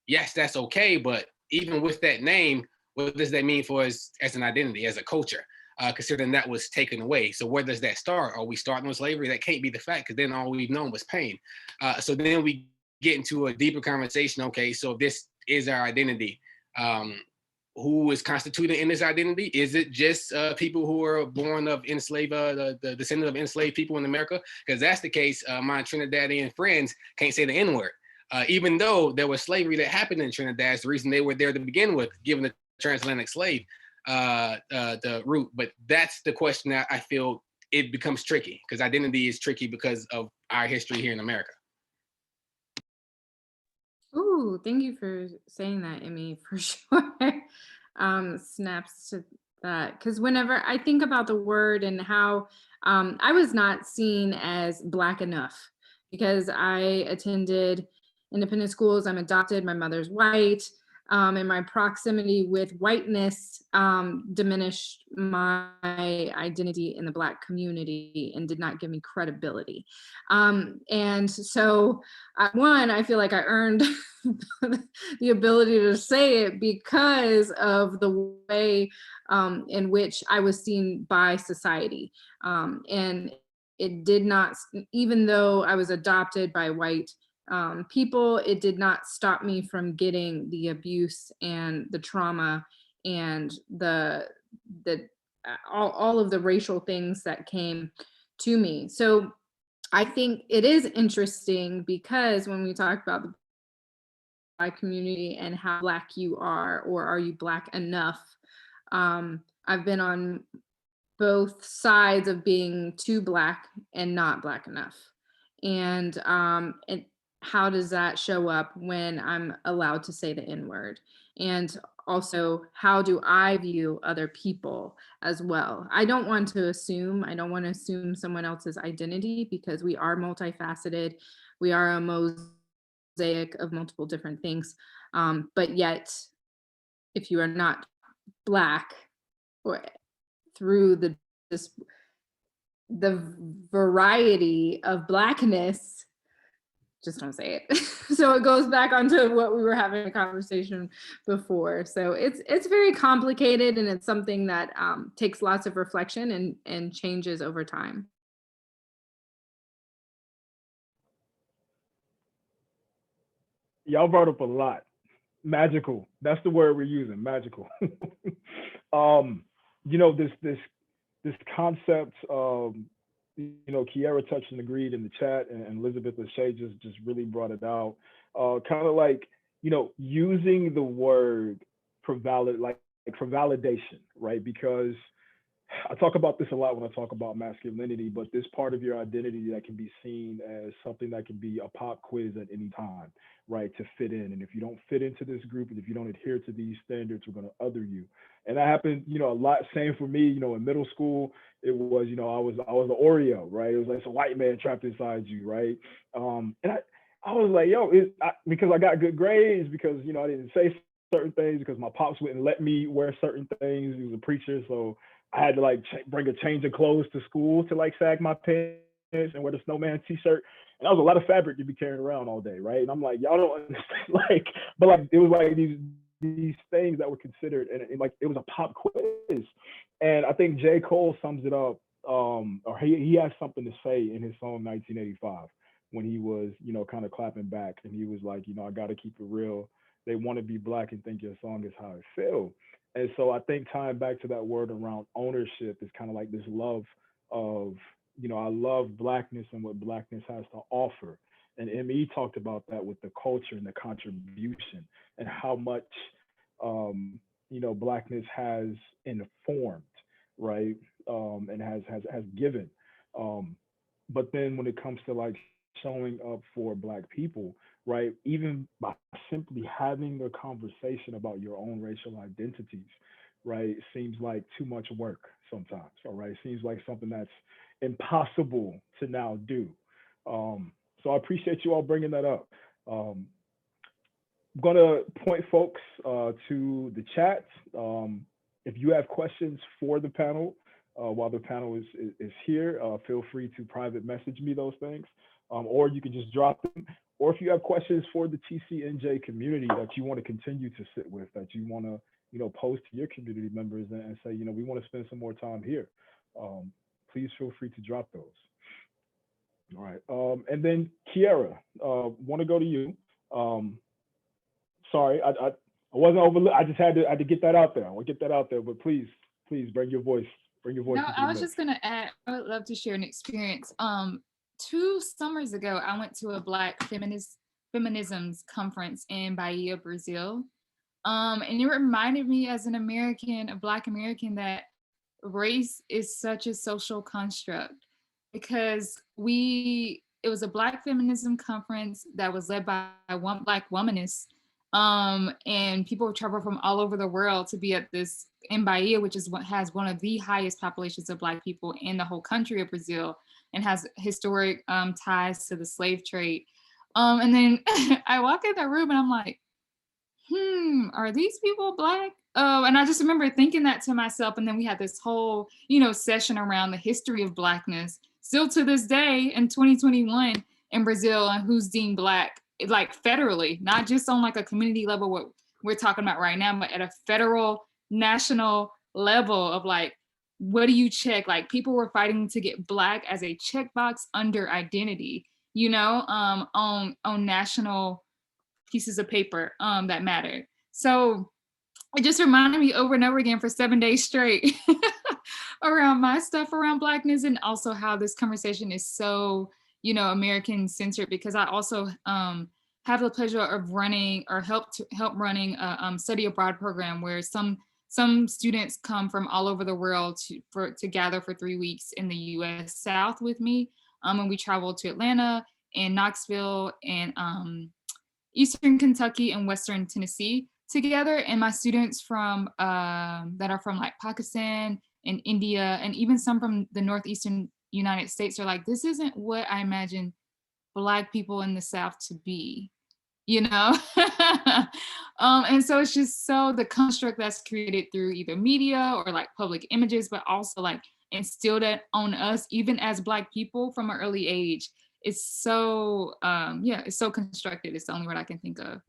yes, that's okay, but even with that name, what does that mean for us as an identity, as a culture? Considering that was taken away. So where does that start? Are we starting with slavery? That can't be the fact, because then all we've known was pain. So then we get into a deeper conversation. Okay, so this is our identity. Who is constituted in this identity? Is it just people who are born of enslaved, the descendants of enslaved people in America? Because that's the case, my Trinidadian friends can't say the N-word. Even though there was slavery that happened in Trinidad, it's the reason they were there to begin with, given the transatlantic slave the route. But that's the question that I feel it becomes tricky, because identity is tricky because of our history here in America. Ooh, thank you for saying that, Emmy, for sure. Snaps to that. Because whenever I think about the word and how I was not seen as Black enough, because I attended independent schools, I'm adopted, my mother's white, and my proximity with whiteness diminished my identity in the Black community and did not give me credibility. And so, one, I feel like I earned the ability to say it because of the way in which I was seen by society. And it did not, even though I was adopted by white people, it did not stop me from getting the abuse and the trauma and all of the racial things that came to me. So I think it is interesting, because when we talk about the Black community and how Black you are, or are you Black enough? I've been on both sides of being too Black and not Black enough. And how does that show up when I'm allowed to say the N-word? And also, how do I view other people as well? I don't want to assume someone else's identity, because we are multifaceted. We are a mosaic of multiple different things. But yet, if you are not Black, or through the variety of Blackness, just don't say it. So it goes back onto what we were having a conversation before. So it's very complicated, and it's something that takes lots of reflection and changes over time. Y'all brought up a lot. Magical. That's the word we're using. Magical. This concept of, Kierra touched and agreed in the chat, and Elizabeth Lachey just really brought it out. Kind of like, using the word for validation, right? Because I talk about this a lot when I talk about masculinity, but this part of your identity that can be seen as something that can be a pop quiz at any time, right? To fit in. And if you don't fit into this group, and if you don't adhere to these standards, we're going to other you. And that happened, a lot. Same for me, in middle school, it was, I was an Oreo, right? It was like it's a white man trapped inside you, right? And I was like, because I got good grades, because, I didn't say certain things because my pops wouldn't let me wear certain things. He was a preacher, so I had to like bring a change of clothes to school to like sag my pants and wear the snowman t-shirt. And that was a lot of fabric to be carrying around all day, right? And I'm like, y'all don't understand, like, but like it was like these things that were considered, and like it was a pop quiz. And I think J. Cole sums it up, or he has something to say in his song 1985 when he was, you know, kind of clapping back, and he was like, you know, I got to keep it real. They want to be black and think your song is how it feels. And so I think tying back to that word around ownership is kind of like this love of, you know, I love blackness and what blackness has to offer. And ME talked about that with the culture and the contribution and how much, you know, blackness has informed, right? And has given. But then when it comes to like showing up for black people, right? Even by simply having a conversation about your own racial identities, right? Seems like too much work sometimes, all right? Seems like something that's impossible to now do. So I appreciate you all bringing that up. I'm gonna point folks to the chat. If you have questions for the panel, while the panel is here, feel free to private message me those things, or you can just drop them. Or if you have questions for the TCNJ community that you want to continue to sit with, that you want to, you know, post to your community members and say, you know, we want to spend some more time here, please feel free to drop those. All right. And then Kierra, want to go to you. Sorry, I wasn't overlooked. I just had to get that out there. I want to get that out there, but please bring your voice. Bring your voice. No, I was just gonna add, I would love to share an experience. 2 summers ago, I went to a Black feminism's conference in Bahia, Brazil. And it reminded me as an American, a Black American, that race is such a social construct because it was a Black feminism conference that was led by one Black womanist. And people travel from all over the world to be at this in Bahia, which is what has one of the highest populations of Black people in the whole country of Brazil and has historic ties to the slave trade. And then I walk in the room and I'm like, are these people Black? Oh, and I just remember thinking that to myself. And then we had this whole, you know, session around the history of Blackness, still to this day in 2021 in Brazil, and who's deemed Black, like federally, not just on like a community level, what we're talking about right now, but at a federal, national level of like, what do you check? Like people were fighting to get Black as a checkbox under identity, you know, on national pieces of paper that mattered. So it just reminded me over and over again for 7 days straight around my stuff around Blackness, and also how this conversation is so, you know, American centered, because I also have the pleasure of running or help running a study abroad program where some students come from all over the world to gather for 3 weeks in the US South with me. And we travel to Atlanta and Knoxville and Eastern Kentucky and Western Tennessee together. And my students from that are from like Pakistan and India, and even some from the Northeastern United States, are like, this isn't what I imagine Black people in the South to be, you know? And so it's just so the construct that's created through either media or like public images, but also like instilled it on us, even as Black people from an early age. It's so, it's so constructed. It's the only word I can think of.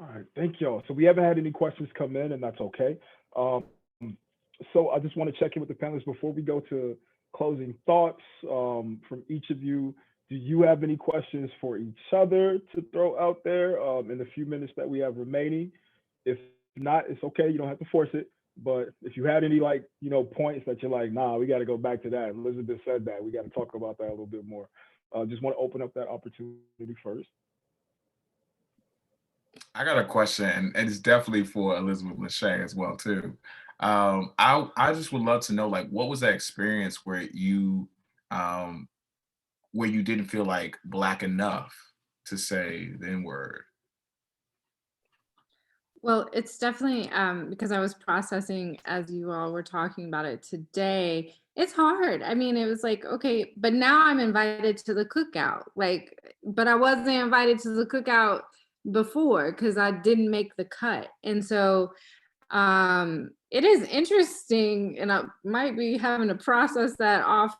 All right, thank y'all. So we haven't had any questions come in, and that's okay. So I just want to check in with the panelists before we go to closing thoughts from each of you. Do you have any questions for each other to throw out there in the few minutes that we have remaining? If not, it's okay. You don't have to force it. But if you had any like, you know, points that you're like, nah, we got to go back to that. Elizabeth said that. We got to talk about that a little bit more. Just want to open up that opportunity first. I got a question, and it's definitely for Elizabeth Lachey as well too. I just would love to know, like, what was that experience where you didn't feel like Black enough to say the N-word? Well, it's definitely because I was processing as you all were talking about it today, It's hard. I mean, it was like, okay, but now I'm invited to the cookout. Like, but I wasn't invited to the cookout before because I didn't make the cut. And so it is interesting, and I might be having to process that off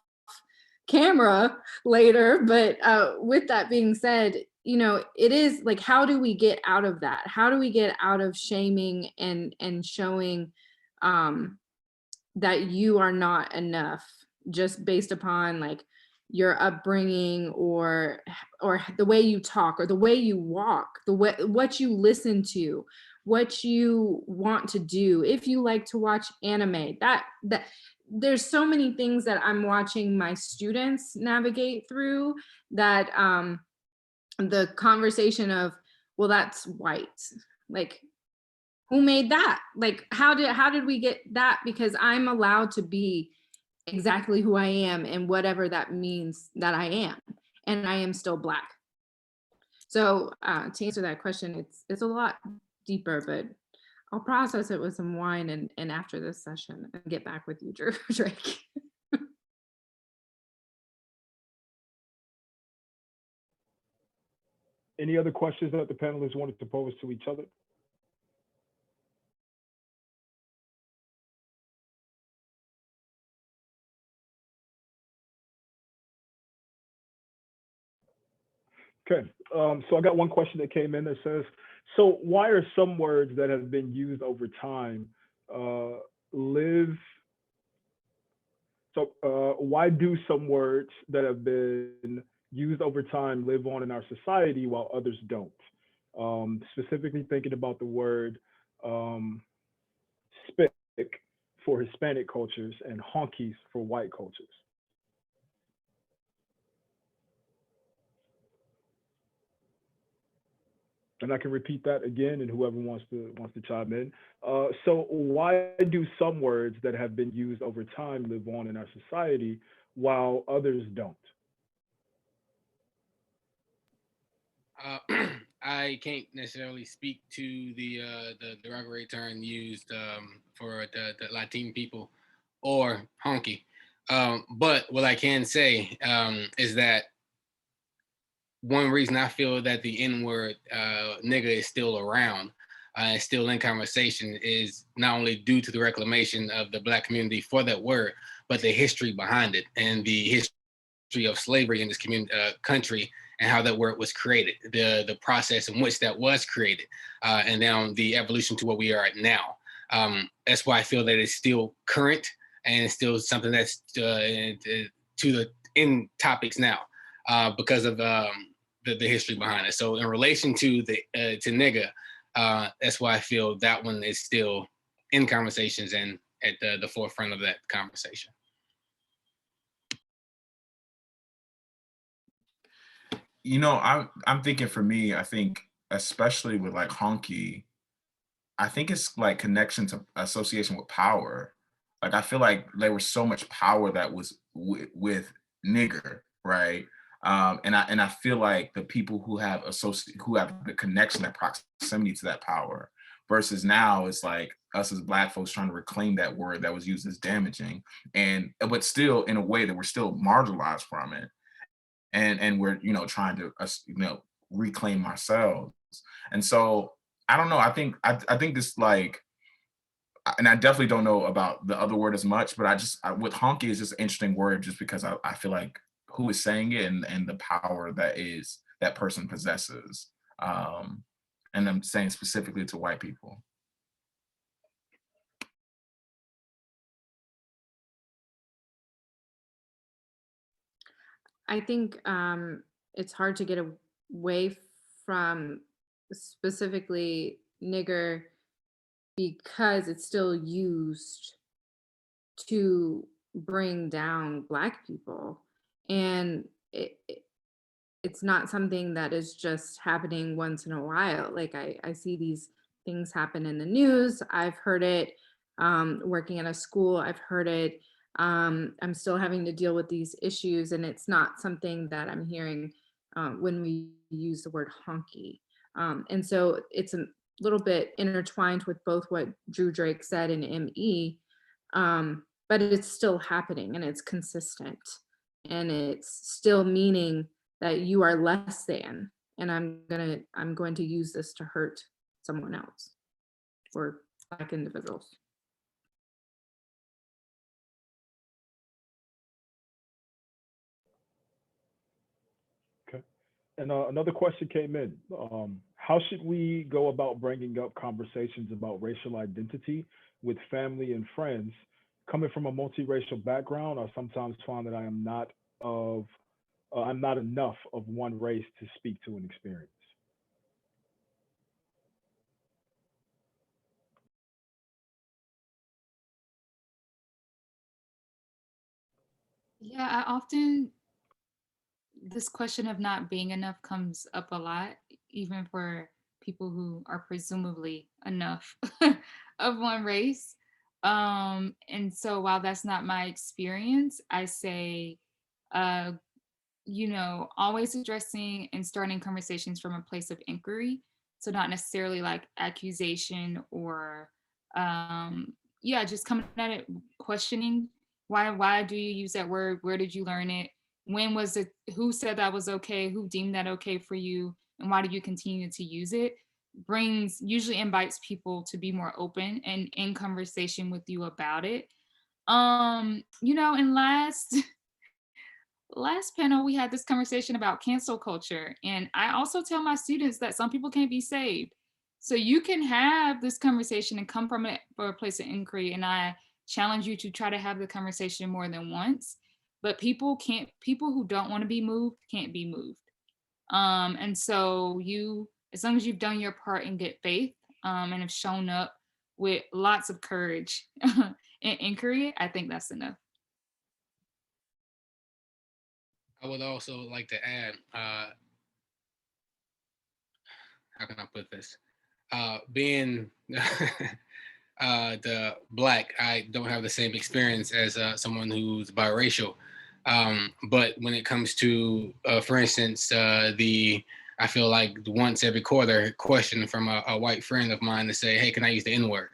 camera later. But with that being said, you know, it is like, how do we get out of that? How do we get out of shaming and showing that you are not enough just based upon like your upbringing or the way you talk or the way you walk, the way what you listen to, what you want to do, if you like to watch anime, that there's so many things that I'm watching my students navigate through that the conversation of, well, that's white, like, who made that? Like, how did we get that? Because I'm allowed to be exactly who I am and whatever that means that I am, and I am still Black. So to answer that question, it's a lot deeper, but I'll process it with some wine and after this session and get back with you, Drake. Any other questions that the panelists wanted to pose to each other? Okay, so I got one question that came in that says, so why are some words that have been used over time why do some words that have been used over time live on in our society while others don't? Specifically thinking about the word spick for Hispanic cultures and honkies for white cultures. And I can repeat that again, and whoever wants to chime in. So why do some words that have been used over time live on in our society while others don't? I can't necessarily speak to the derogatory term used for the Latin people or honky. But what I can say is that one reason I feel that the N-word nigga is still around, still in conversation, is not only due to the reclamation of the Black community for that word, but the history behind it and the history of slavery in this country and how that word was created, the process in which that was created, and now the evolution to what we are at now. That's why I feel that it's still current and it's still something that's in topics now because of the history behind it. So in relation to to nigga, that's why I feel that one is still in conversations and at the forefront of that conversation. You know, I'm thinking for me, I think especially with like honky, I think it's like connection to association with power. Like I feel like there was so much power that was with nigger, right? And I feel like the people who have the connection, that proximity to that power, versus now it's like us as Black folks trying to reclaim that word that was used as damaging, but still in a way that we're still marginalized from it, and we're trying to reclaim ourselves. And so I don't know. I think this, like, and I definitely don't know about the other word as much, but with honky is just an interesting word just because I feel like who is saying it and the power that person possesses. And I'm saying specifically to white people. I think it's hard to get away from specifically nigger because it's still used to bring down Black people. And it's not something that is just happening once in a while. Like I see these things happen in the news. I've heard it working at a school. I've heard it. I'm still having to deal with these issues, and it's not something that I'm hearing when we use the word honky. And so it's a little bit intertwined with both what Drew Drake said and ME. But but it's still happening and it's consistent. And it's still meaning that you are less than, and I'm going to use this to hurt someone else or Black individuals. Okay. And another question came in. How should we go about bringing up conversations about racial identity with family and friends? Coming from a multiracial background, I sometimes find that I'm not enough of one race to speak to an experience. Yeah, I often, this question of not being enough comes up a lot, even for people who are presumably enough of one race. And so while that's not my experience, I say, uh, always addressing and starting conversations from a place of inquiry. So not necessarily like accusation or, yeah, just coming at it, questioning why do you use that word? Where did you learn it? When was it? Who said that was okay? Who deemed that okay for you? And why do you continue to use it? Usually invites people to be more open and in conversation with you about it. And last panel, we had this conversation about cancel culture. And I also tell my students that some people can't be saved. So you can have this conversation and come from it for a place of inquiry. And I challenge you to try to have the conversation more than once. But people who don't want to be moved can't be moved. And so as long as you've done your part in good faith, and have shown up with lots of courage and inquiry, I think that's enough. I would also like to add, how can I put this? Being the Black, I don't have the same experience as someone who's biracial. But when it comes to, for instance, I feel like once every quarter question from a white friend of mine to say, hey, can I use the N-word?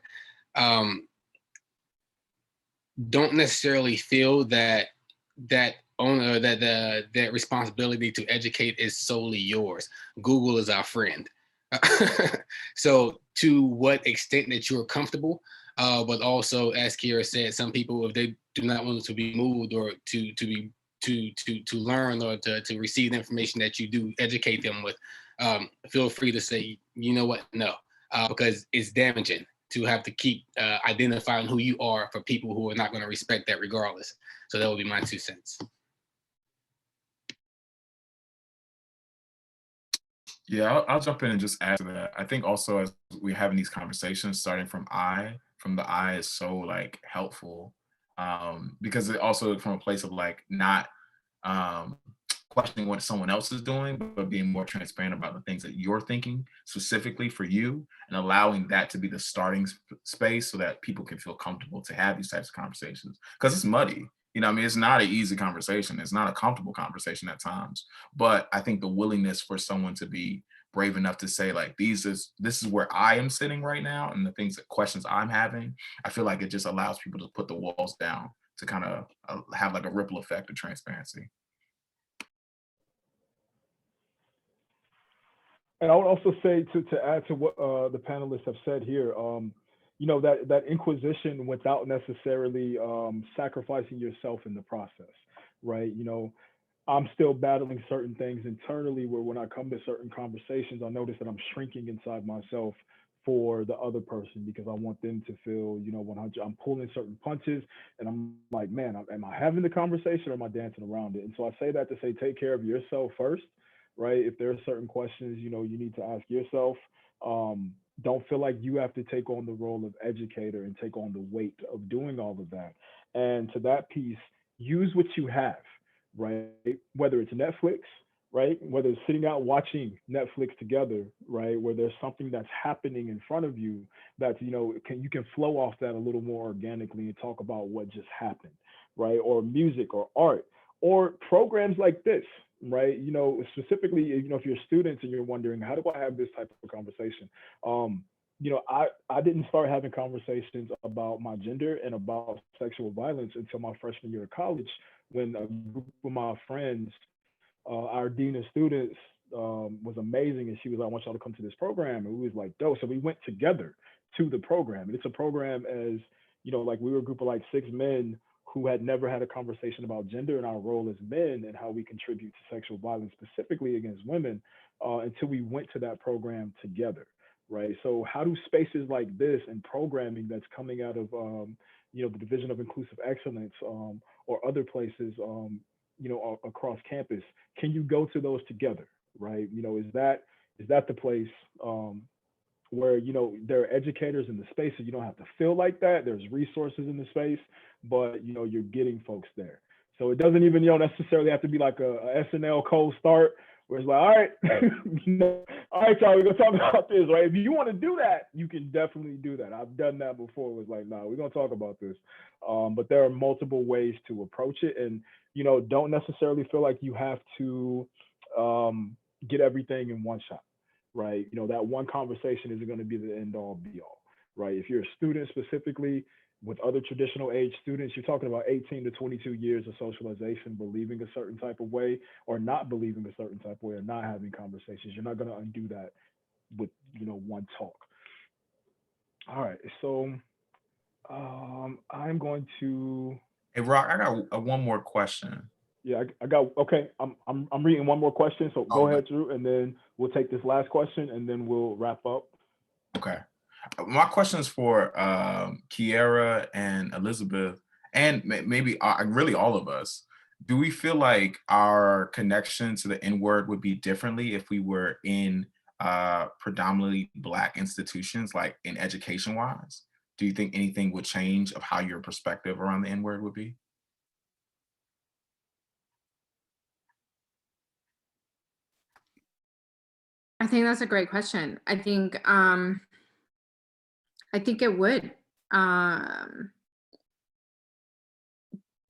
Don't necessarily feel that that responsibility to educate is solely yours. Google is our friend. So to what extent that you're comfortable, but also as Kierra said, some people, if they do not want to be moved or to learn or to receive the information that you do educate them with, feel free to say, you know what, no, because it's damaging to have to keep identifying who you are for people who are not going to respect that regardless. So that would be my 2 cents. Yeah, I'll jump in and just add to that. I think also as we're having these conversations, starting from the I is so like helpful, because it also from a place of like not questioning what someone else is doing, but being more transparent about the things that you're thinking specifically for you, and allowing that to be the starting space so that people can feel comfortable to have these types of conversations. Because it's muddy. You know, I mean, it's not an easy conversation. It's not a comfortable conversation at times. But I think the willingness for someone to be brave enough to say, like, this is where I am sitting right now, and the questions I'm having, I feel like it just allows people to put the walls down to kind of have like a ripple effect of transparency. And I would also say to add to what the panelists have said here, that inquisition without necessarily sacrificing yourself in the process, right? I'm still battling certain things internally where when I come to certain conversations, I notice that I'm shrinking inside myself for the other person because I want them to feel, 100. I'm pulling certain punches and I'm like, man, am I having the conversation or am I dancing around it? And so I say that to say, take care of yourself first, right? If there are certain questions, you need to ask yourself. Don't feel like you have to take on the role of educator and take on the weight of doing all of that. And to that piece, use what you have, right? Whether it's Netflix, right? Whether it's sitting out watching Netflix together, right? Where there's something that's happening in front of you that, you can flow off that a little more organically and talk about what just happened, right? Or music or art or programs like this, right? Specifically, if you're students and you're wondering, how do I have this type of conversation? I didn't start having conversations about my gender and about sexual violence until my freshman year of college, when a group of my friends, our dean of students, was amazing, and she was like, "I want y'all to come to this program," and we was like, "Dope!" So we went together to the program, and it's a program, as like, we were a group of like 6 men who had never had a conversation about gender and our role as men and how we contribute to sexual violence, specifically against women, until we went to that program together. Right. So how do spaces like this and programming that's coming out of, the Division of Inclusive Excellence, or other places, across campus, can you go to those together? Right. Is that the place, where, there are educators in the space, so you don't have to feel like that. There's resources in the space, but, you're getting folks there. So it doesn't even, necessarily have to be like a SNL cold start, where it's like, all right, all right, y'all, we're gonna talk about this, right? If you want to do that, you can definitely do that. I've done that before. It was like, no, we're gonna talk about this. But there are multiple ways to approach it, and don't necessarily feel like you have to get everything in one shot, right? That one conversation isn't going to be the end all be all, right? If you're a student specifically, with other traditional age students, you're talking about 18 to 22 years of socialization, believing a certain type of way or not believing a certain type of way, or not having conversations. You're not going to undo that with, one talk. All right. So I'm going to, Hey, RahK, I got one more question. yeah, I got, okay. I'm reading one more question. So go Okay. ahead, Drew, and then we'll take this last question and then we'll wrap up. Okay. My question is for Kierra and Elizabeth, and maybe really all of us. Do we feel like our connection to the N-word would be differently if we were in predominantly Black institutions, like in education-wise? Do you think anything would change of how your perspective around the N-word would be? I think that's a great question. I think it would,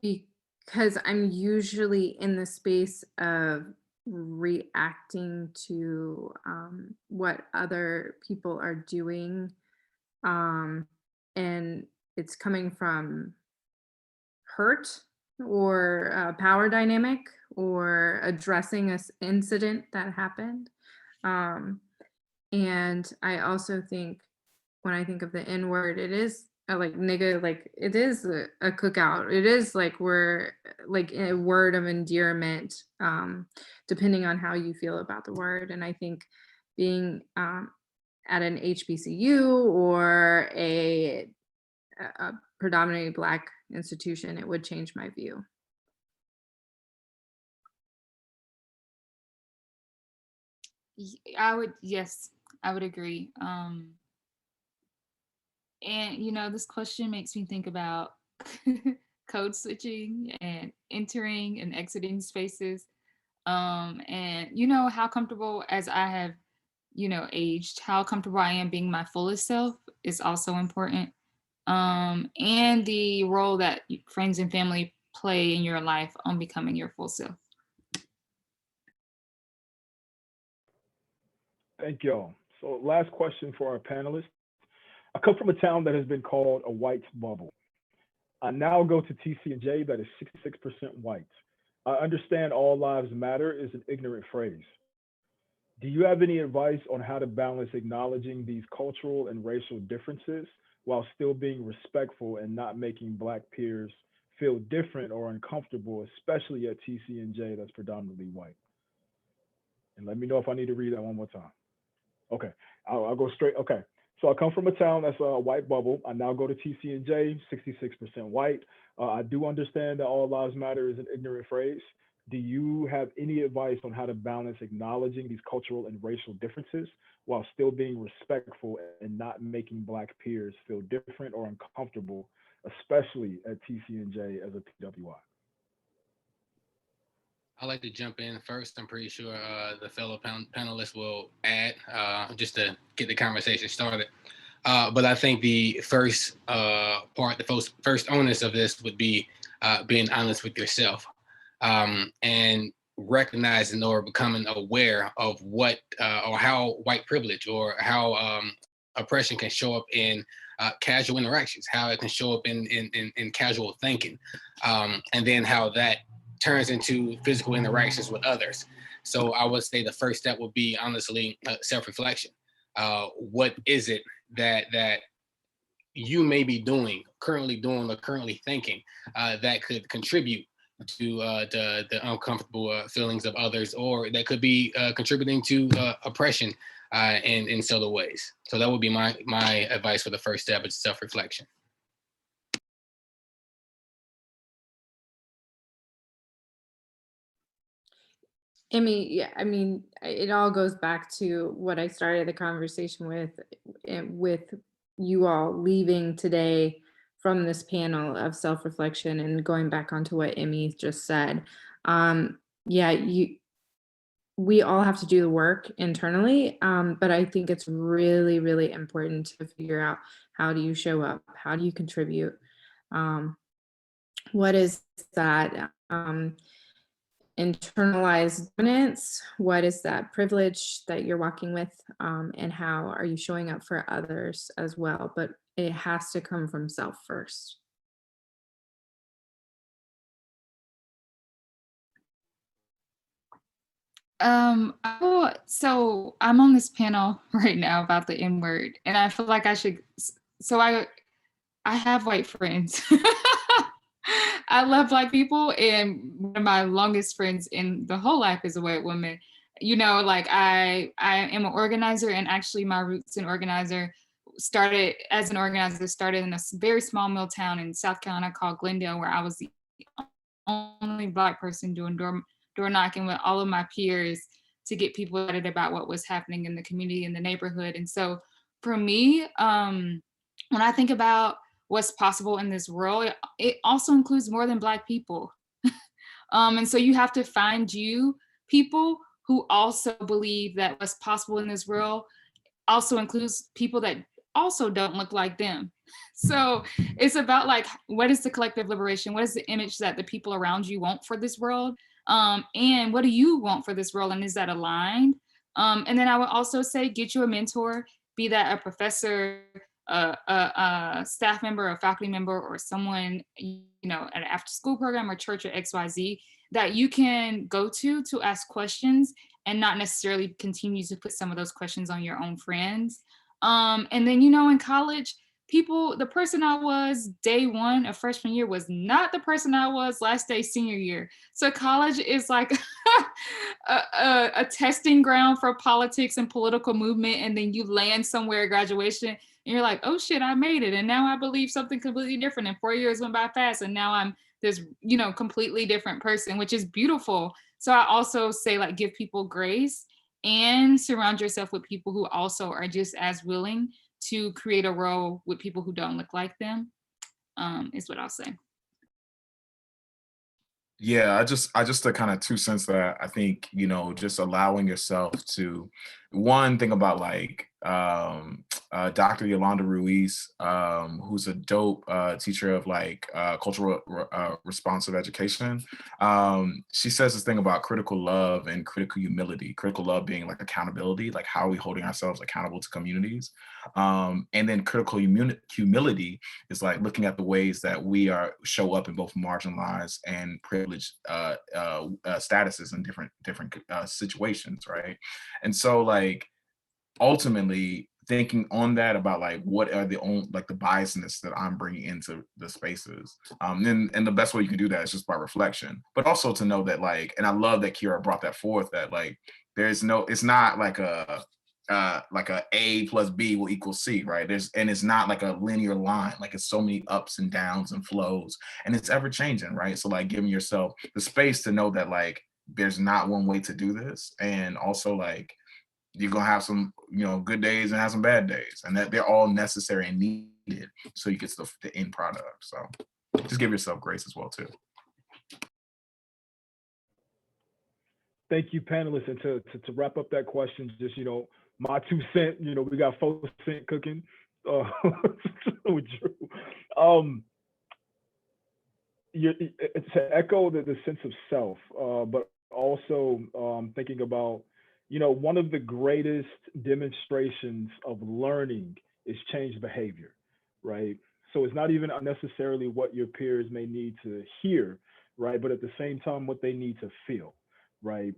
because I'm usually in the space of reacting to what other people are doing, and it's coming from hurt or power dynamic or addressing an incident that happened. And I also think, when I think of the N word, it is like nigga, like it is a cookout. It is like we're like a word of endearment, depending on how you feel about the word. And I think being at an HBCU or a predominantly Black institution, it would change my view. Yes, I would agree. And this question makes me think about code switching and entering and exiting spaces. And how comfortable, as I have, aged, how comfortable I am being my fullest self is also important. And the role that friends and family play in your life on becoming your full self. Thank y'all. So last question for our panelists. I come from a town that has been called a white bubble. I now go to TCNJ that is 66% white. I understand all lives matter is an ignorant phrase. Do you have any advice on how to balance acknowledging these cultural and racial differences while still being respectful and not making Black peers feel different or uncomfortable, especially at TCNJ that's predominantly white? And let me know if I need to read that one more time. Okay, I'll go straight. Okay, so I come from a town that's a white bubble. I now go to TCNJ, 66% white. I do understand that all lives matter is an ignorant phrase. Do you have any advice on how to balance acknowledging these cultural and racial differences while still being respectful and not making Black peers feel different or uncomfortable, especially at TCNJ as a PWI? I'd like to jump in first. I'm pretty sure the fellow panelists will add just to get the conversation started. But I think the first part, the first onus of this would be being honest with yourself and recognizing or becoming aware of what or how white privilege or how oppression can show up in casual interactions, how it can show up in casual thinking, and then how that turns into physical interactions with others. So I would say the first step would be honestly self-reflection. What is it that you may be currently doing, or currently thinking that could contribute to the uncomfortable feelings of others, or that could be contributing to oppression in subtle ways. So that would be my advice for the first step, is self-reflection. Yeah, I mean, it all goes back to what I started the conversation with you all leaving today from this panel of self-reflection, and going back onto what Emmy just said. Yeah, we all have to do the work internally, but I think it's really, really important to figure out, how do you show up? How do you contribute? What is that internalized dominance? What is that privilege that you're walking with? And how are you showing up for others as well? But it has to come from self first. So I'm on this panel right now about the N word, and I feel like I should. So I have white friends. I love Black people, and one of my longest friends in the whole life is a white woman. You know, like I am an organizer, and actually my roots in organizer started in a very small mill town in South Carolina called Glendale, where I was the only Black person doing door knocking with all of my peers to get people excited about what was happening in the community, in the neighborhood. And so for me, when I think about what's possible in this world, it also includes more than Black people. And so you have to find people who also believe that what's possible in this world also includes people that also don't look like them. So it's about like, what is the collective liberation? What is the image that the people around you want for this world? And what do you want for this world? And is that aligned? And then I would also say, get you a mentor, be that a professor, a staff member, a faculty member, or someone, you know, at an after school program or church or XYZ that you can go to ask questions, and not necessarily continue to put some of those questions on your own friends. And then, you know, in college, the person I was day one of freshman year was not the person I was last day senior year. So college is like a testing ground for politics and political movement. And then you land somewhere at graduation and you're like, oh shit, I made it. And now I believe something completely different. And 4 years went by fast. And now I'm this, you know, completely different person, which is beautiful. So I also say, like, give people grace and surround yourself with people who also are just as willing to create a role with people who don't look like them, is what I'll say. Yeah, I just the kind of 2 cents that I think, you know, just allowing yourself to, one thing about like Dr. Yolanda Ruiz, who's a dope teacher of like cultural responsive education. She says this thing about critical love and critical humility. Critical love being like accountability, like how are we holding ourselves accountable to communities? And then critical humility is like looking at the ways that we show up in both marginalized and privileged statuses in different situations, right? And so like ultimately thinking on that about like what are the biasness that I'm bringing into the spaces, and the best way you can do that is just by reflection, but also to know that like, and I love that Kierra brought that forth, that like it's not like a A plus B will equal C, right? And it's not like a linear line, like it's so many ups and downs and flows, and it's ever changing, right? So like giving yourself the space to know that like there's not one way to do this, and also like you're gonna have some, you know, good days and have some bad days, and that they're all necessary and needed so you get the end product. So just give yourself grace as well too. Thank you, panelists. And to wrap up that question, just, you know, my 2 cents, you know, we got 4 cent cooking with Drew. To echo the sense of self, but also thinking about, you know, one of the greatest demonstrations of learning is change behavior, right? So it's not even necessarily what your peers may need to hear, right? But at the same time, what they need to feel, right?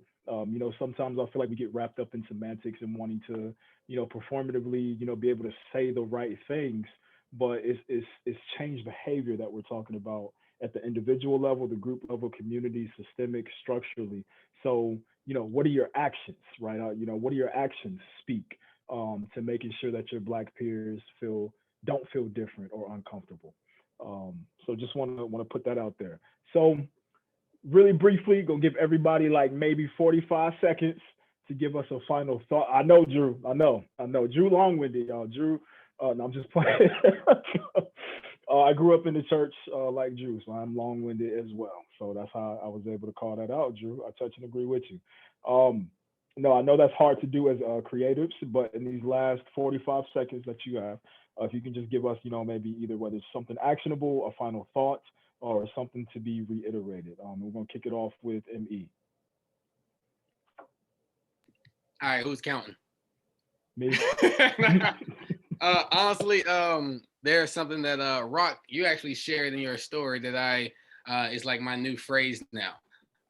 Sometimes I feel like we get wrapped up in semantics and wanting to, performatively, be able to say the right things, but it's change behavior that we're talking about at the individual level, the group level, community, systemic, structurally. So, what are your actions, right? What do your actions speak to making sure that your Black peers don't feel different or uncomfortable? So just want to put that out there. So really briefly, gonna give everybody like maybe 45 seconds to give us a final thought. I know Drew. Drew long-winded, y'all. Drew, no, I'm just playing. I grew up in the church like Drew, so I'm long-winded as well. So that's how I was able to call that out, Drew. I touch and agree with you. No, I know that's hard to do as creatives, but in these last 45 seconds that you have, if you can just give us, maybe either whether it's something actionable, a final thought, or something to be reiterated. We're gonna kick it off with ME. All right, who's counting? Me. Honestly, there's something that RahK, you actually shared in your story that is like my new phrase now.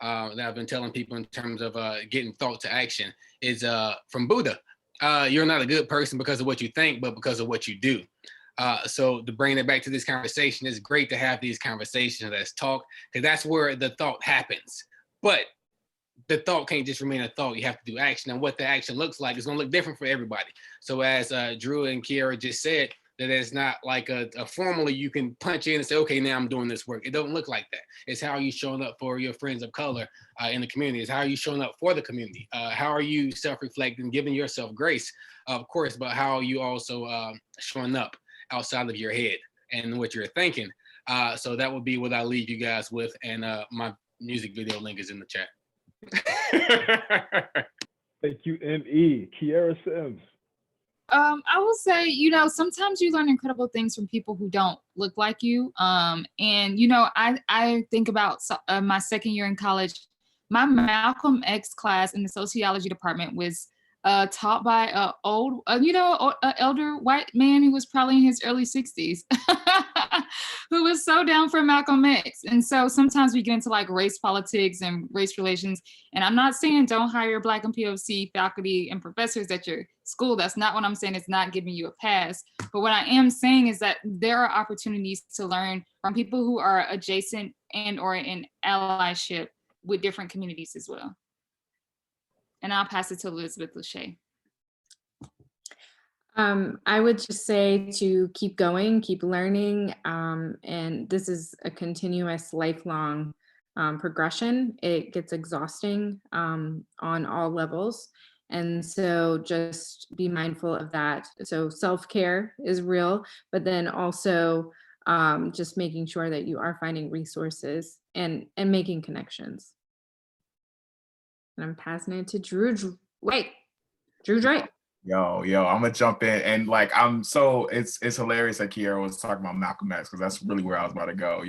That I've been telling people in terms of getting thought to action is from Buddha. You're not a good person because of what you think, but because of what you do. So to bring it back to this conversation, it's great to have these conversations, let's talk, because that's where the thought happens. But the thought can't just remain a thought. You have to do action, and what the action looks like is going to look different for everybody. So as Drew and Kierra just said, that it's not like a formally you can punch in and say, okay, now I'm doing this work. It don't look like that. It's how you showing up for your friends of color in the community. It's how you showing up for the community. How are you self-reflecting, giving yourself grace, of course, but how are you also showing up outside of your head and what you're thinking. So that would be what I leave you guys with. And my music video link is in the chat. Thank you, ME. Kierra Sims. I will say, sometimes you learn incredible things from people who don't look like you. And, I think about my second year in college, my Malcolm X class in the sociology department was taught by an elder white man who was probably in his early 60s, who was so down for Malcolm X. And so sometimes we get into like race politics and race relations. And I'm not saying don't hire Black and POC faculty and professors at your school. That's not what I'm saying. It's not giving you a pass. But what I am saying is that there are opportunities to learn from people who are adjacent and or in allyship with different communities as well. And I'll pass it to Elizabeth Lachey. I would just say to keep going, keep learning. And this is a continuous lifelong progression. It gets exhausting on all levels. And so just be mindful of that. So self-care is real, but then also just making sure that you are finding resources and making connections. And I'm passing it to Drew. Drew Drake. Yo, I'm gonna jump in and like it's hilarious that Kierra was talking about Malcolm X because that's really where I was about to go,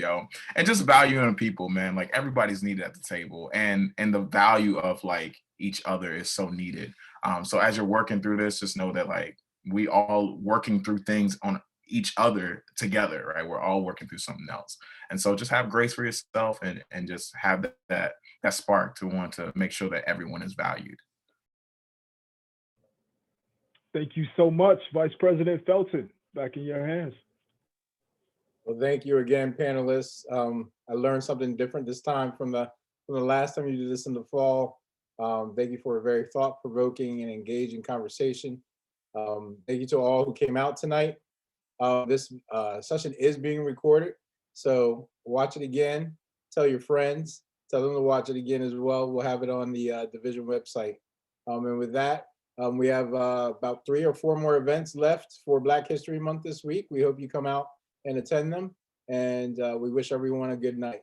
and just valuing people, man. Like everybody's needed at the table, and the value of like each other is so needed. So as you're working through this, just know that like we all working through things on each other together, right? We're all working through something else, and so just have grace for yourself and just have that spark to want to make sure that everyone is valued. Thank you so much, Vice President Felton. Back in your hands. Well, thank you again, panelists. I learned something different this time from the last time you did this in the fall. Thank you for a very thought-provoking and engaging conversation. Thank you to all who came out tonight. This session is being recorded, so watch it again. Tell your friends. Tell them to watch it again as well. We'll have it on the division website. And with that, we have about 3 or 4 more events left for Black History Month this week. We hope you come out and attend them. And we wish everyone a good night.